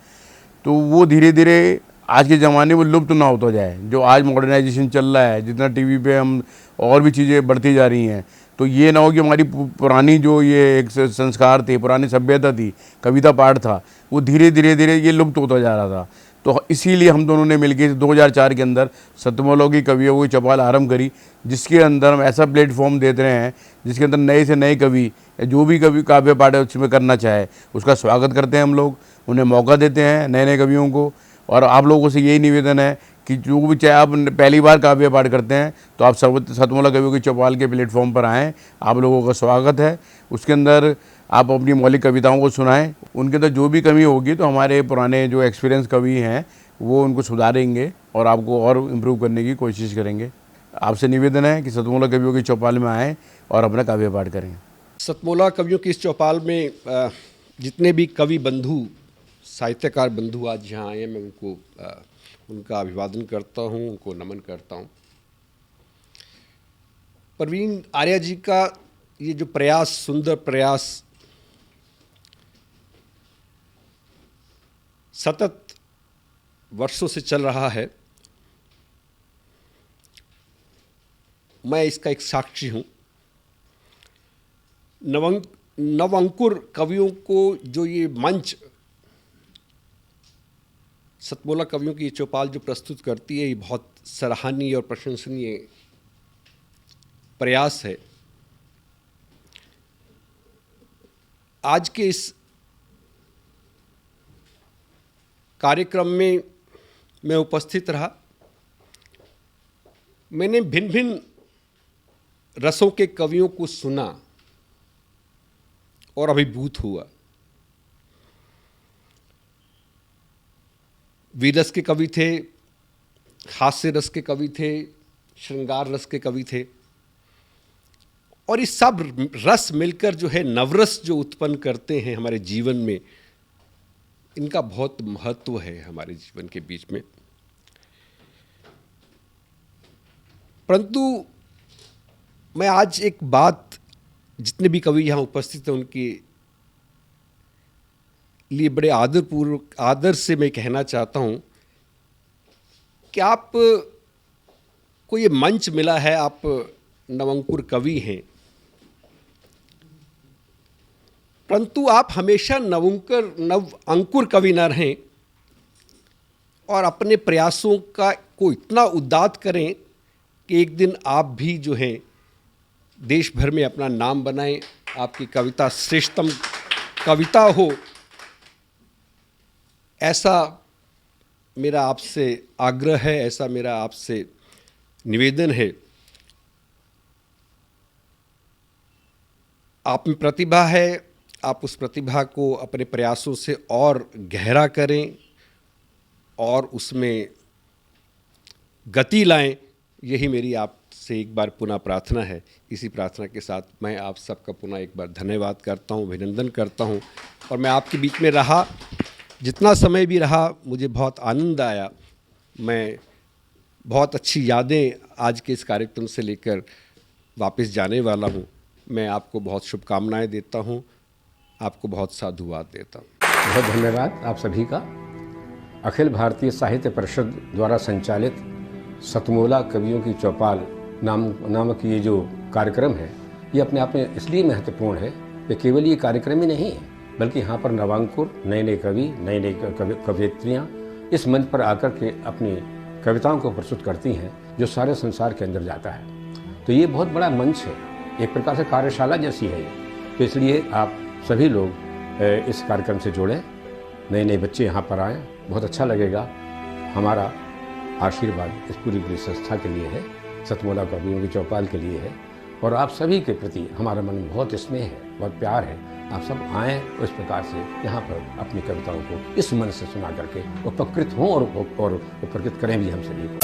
तो वो धीरे धीरे आज के ज़माने में लुप्त ना होता जाए। जो आज मॉडर्नाइजेशन चल रहा है, जितना टीवी पे हम और भी चीज़ें बढ़ती जा रही हैं, तो ये ना हो कि हमारी पुरानी जो ये एक संस्कार थे, पुरानी सभ्यता थी, कविता पाठ था, वो धीरे धीरे ये लुप्त होता जा रहा था। तो इसीलिए हम दोनों ने मिलकर 2004 के अंदर सतमोला की कवियों की चौपाल आरंभ करी, जिसके अंदर हम ऐसा प्लेटफॉर्म देते रहे हैं जिसके अंदर नए से नए कवि, जो भी कवि काव्य पाठ है उसमें करना चाहे उसका स्वागत करते हैं। हम लोग उन्हें मौका देते हैं, नए नए कवियों को। और आप लोगों से यही निवेदन है कि जो भी चाहे आप पहली बार काव्य पाठ करते हैं तो आप सतमोला कवियों की चौपाल के प्लेटफॉर्म पर आएँ, आप लोगों का स्वागत है। उसके अंदर आप अपनी मौलिक कविताओं को सुनाएं, उनके अंदर जो भी कमी होगी तो हमारे पुराने जो एक्सपीरियंस कवि हैं वो उनको सुधारेंगे और आपको और इम्प्रूव करने की कोशिश करेंगे। आपसे निवेदन है कि सतमोला कवियों की चौपाल में आएँ और अपना काव्य पाठ करें। सतमोला कवियों की इस चौपाल में जितने भी कवि बंधु, साहित्यकार बंधु आज यहाँ आए हैं, मैं उनको उनका अभिवादन करता हूँ, उनको नमन करता हूँ। प्रवीण आर्या जी का ये जो प्रयास, सुंदर प्रयास, सतत वर्षों से चल रहा है, मैं इसका एक साक्षी हूँ। नवंकुर कवियों को जो ये मंच, सतमोला कवियों की ये चौपाल जो प्रस्तुत करती है, ये बहुत सराहनीय और प्रशंसनीय प्रयास है। आज के इस कार्यक्रम में मैं उपस्थित रहा। मैंने भिन्न भिन्न रसों के कवियों को सुना और अभिभूत हुआ। वीरस के कवि थे, हास्य रस के कवि थे, श्रृंगार रस के कवि थे, और ये सब रस मिलकर जो है नवरस जो उत्पन्न करते हैं हमारे जीवन में, इनका बहुत महत्व है हमारे जीवन के बीच में। परंतु मैं आज एक बात, जितने भी कवि यहाँ उपस्थित हैं उनके लिए बड़े आदरपूर्वक, आदर से मैं कहना चाहता हूँ कि आप को ये मंच मिला है, आप नवंकुर कवि हैं, परंतु आप हमेशा नव अंकुर कवि न रहें और अपने प्रयासों को इतना उद्दात करें कि एक दिन आप भी जो हैं देश भर में अपना नाम बनाएं, आपकी कविता श्रेष्ठतम कविता हो, ऐसा मेरा आपसे आग्रह है, ऐसा मेरा आपसे निवेदन है। आप में प्रतिभा है, आप उस प्रतिभा को अपने प्रयासों से और गहरा करें और उसमें गति लाएं, यही मेरी आपसे एक बार पुनः प्रार्थना है। इसी प्रार्थना के साथ मैं आप सबका पुनः एक बार धन्यवाद करता हूं, अभिनंदन करता हूं। और मैं आपके बीच में रहा, जितना समय भी रहा, मुझे बहुत आनंद आया। मैं बहुत अच्छी यादें आज के इस कार्यक्रम से लेकर वापस जाने वाला हूं। मैं आपको बहुत शुभकामनाएं देता हूं, आपको बहुत साधुवाद देता हूं। बहुत धन्यवाद आप सभी का। अखिल भारतीय साहित्य परिषद द्वारा संचालित सतमोला कवियों की चौपाल नामक ये जो कार्यक्रम है, ये अपने आप में इसलिए महत्वपूर्ण है कि केवल ये कार्यक्रम ही नहीं है, बल्कि यहाँ पर नवांकुर, नए नए कवि, नई नई कवयित्रियाँ इस मंच पर आकर के अपनी कविताओं को प्रस्तुत करती हैं, जो सारे संसार के अंदर जाता है। तो ये बहुत बड़ा मंच है, एक प्रकार से कार्यशाला जैसी है ये। तो इसलिए आप सभी लोग इस कार्यक्रम से जुड़ें, नए नए बच्चे यहाँ पर आएँ, बहुत अच्छा लगेगा। हमारा आशीर्वाद इस पूरी संस्था के लिए है, सतमोला कवियों की चौपाल के लिए है, और आप सभी के प्रति हमारा मन में बहुत स्नेह है, बहुत प्यार है। आप सब आएँ इस प्रकार से यहाँ पर अपनी कविताओं को इस मन से सुना करके उपकृत हों और उपकृत करें भी हम सभी को।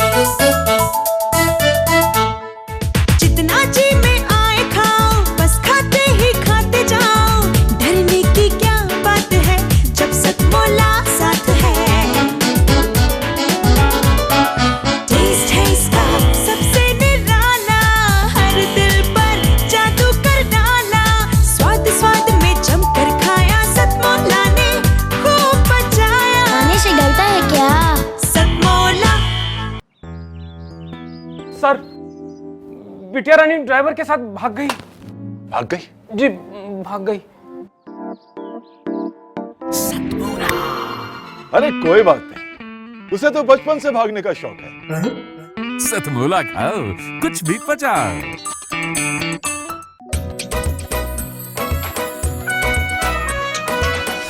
जितना जी में आए खाओ, बस खाते ही खाते जाओ, डरने की क्या बात है जब सतमोला साथ है। टेस्ट है इसका सबसे निराला, हर दिल पर जादू कर डाला, स्वाद स्वाद में जमकर खाया, सतमोला ने खूब बचाया। खाने से डरता है क्या? सतमोला। सर, बिटिया रानी ड्राइवर के साथ भाग गई। भाग गई? जी, भाग गई। अरे कोई बात नहीं, उसे तो बचपन से भागने का शौक है। सतमोला खाओ, कुछ भी पचाओ।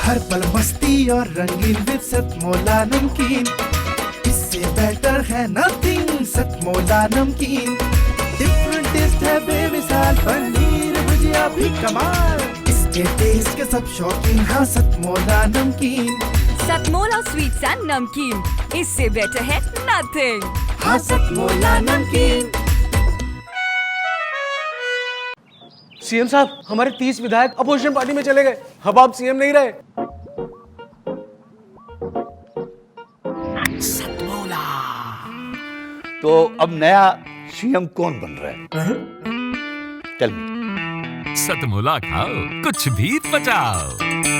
हर पल मस्ती और रंगीन विद सतमोला नमकीन, इससे बेटर है नथिंग। सतमोला नमकीन डिफरेंट टेस्ट है बेमिसाल, पनीर भुजिया भी कमाल, इसके टेस्ट के सब शौकीन। हाँ सतमोला नमकीन, सतमोला स्वीट्स एंड नमकीन, इससे बेटर है नथिंग। हाँ सतमोला नमकीन। सीएम साहब, हमारे 30 विधायक अपोजिशन पार्टी में चले गए। अब आप सीएम नहीं रहे। तो अब नया सीएम कौन बन रहा है? Tell me. सतमोला खाओ, कुछ भी पचाओ।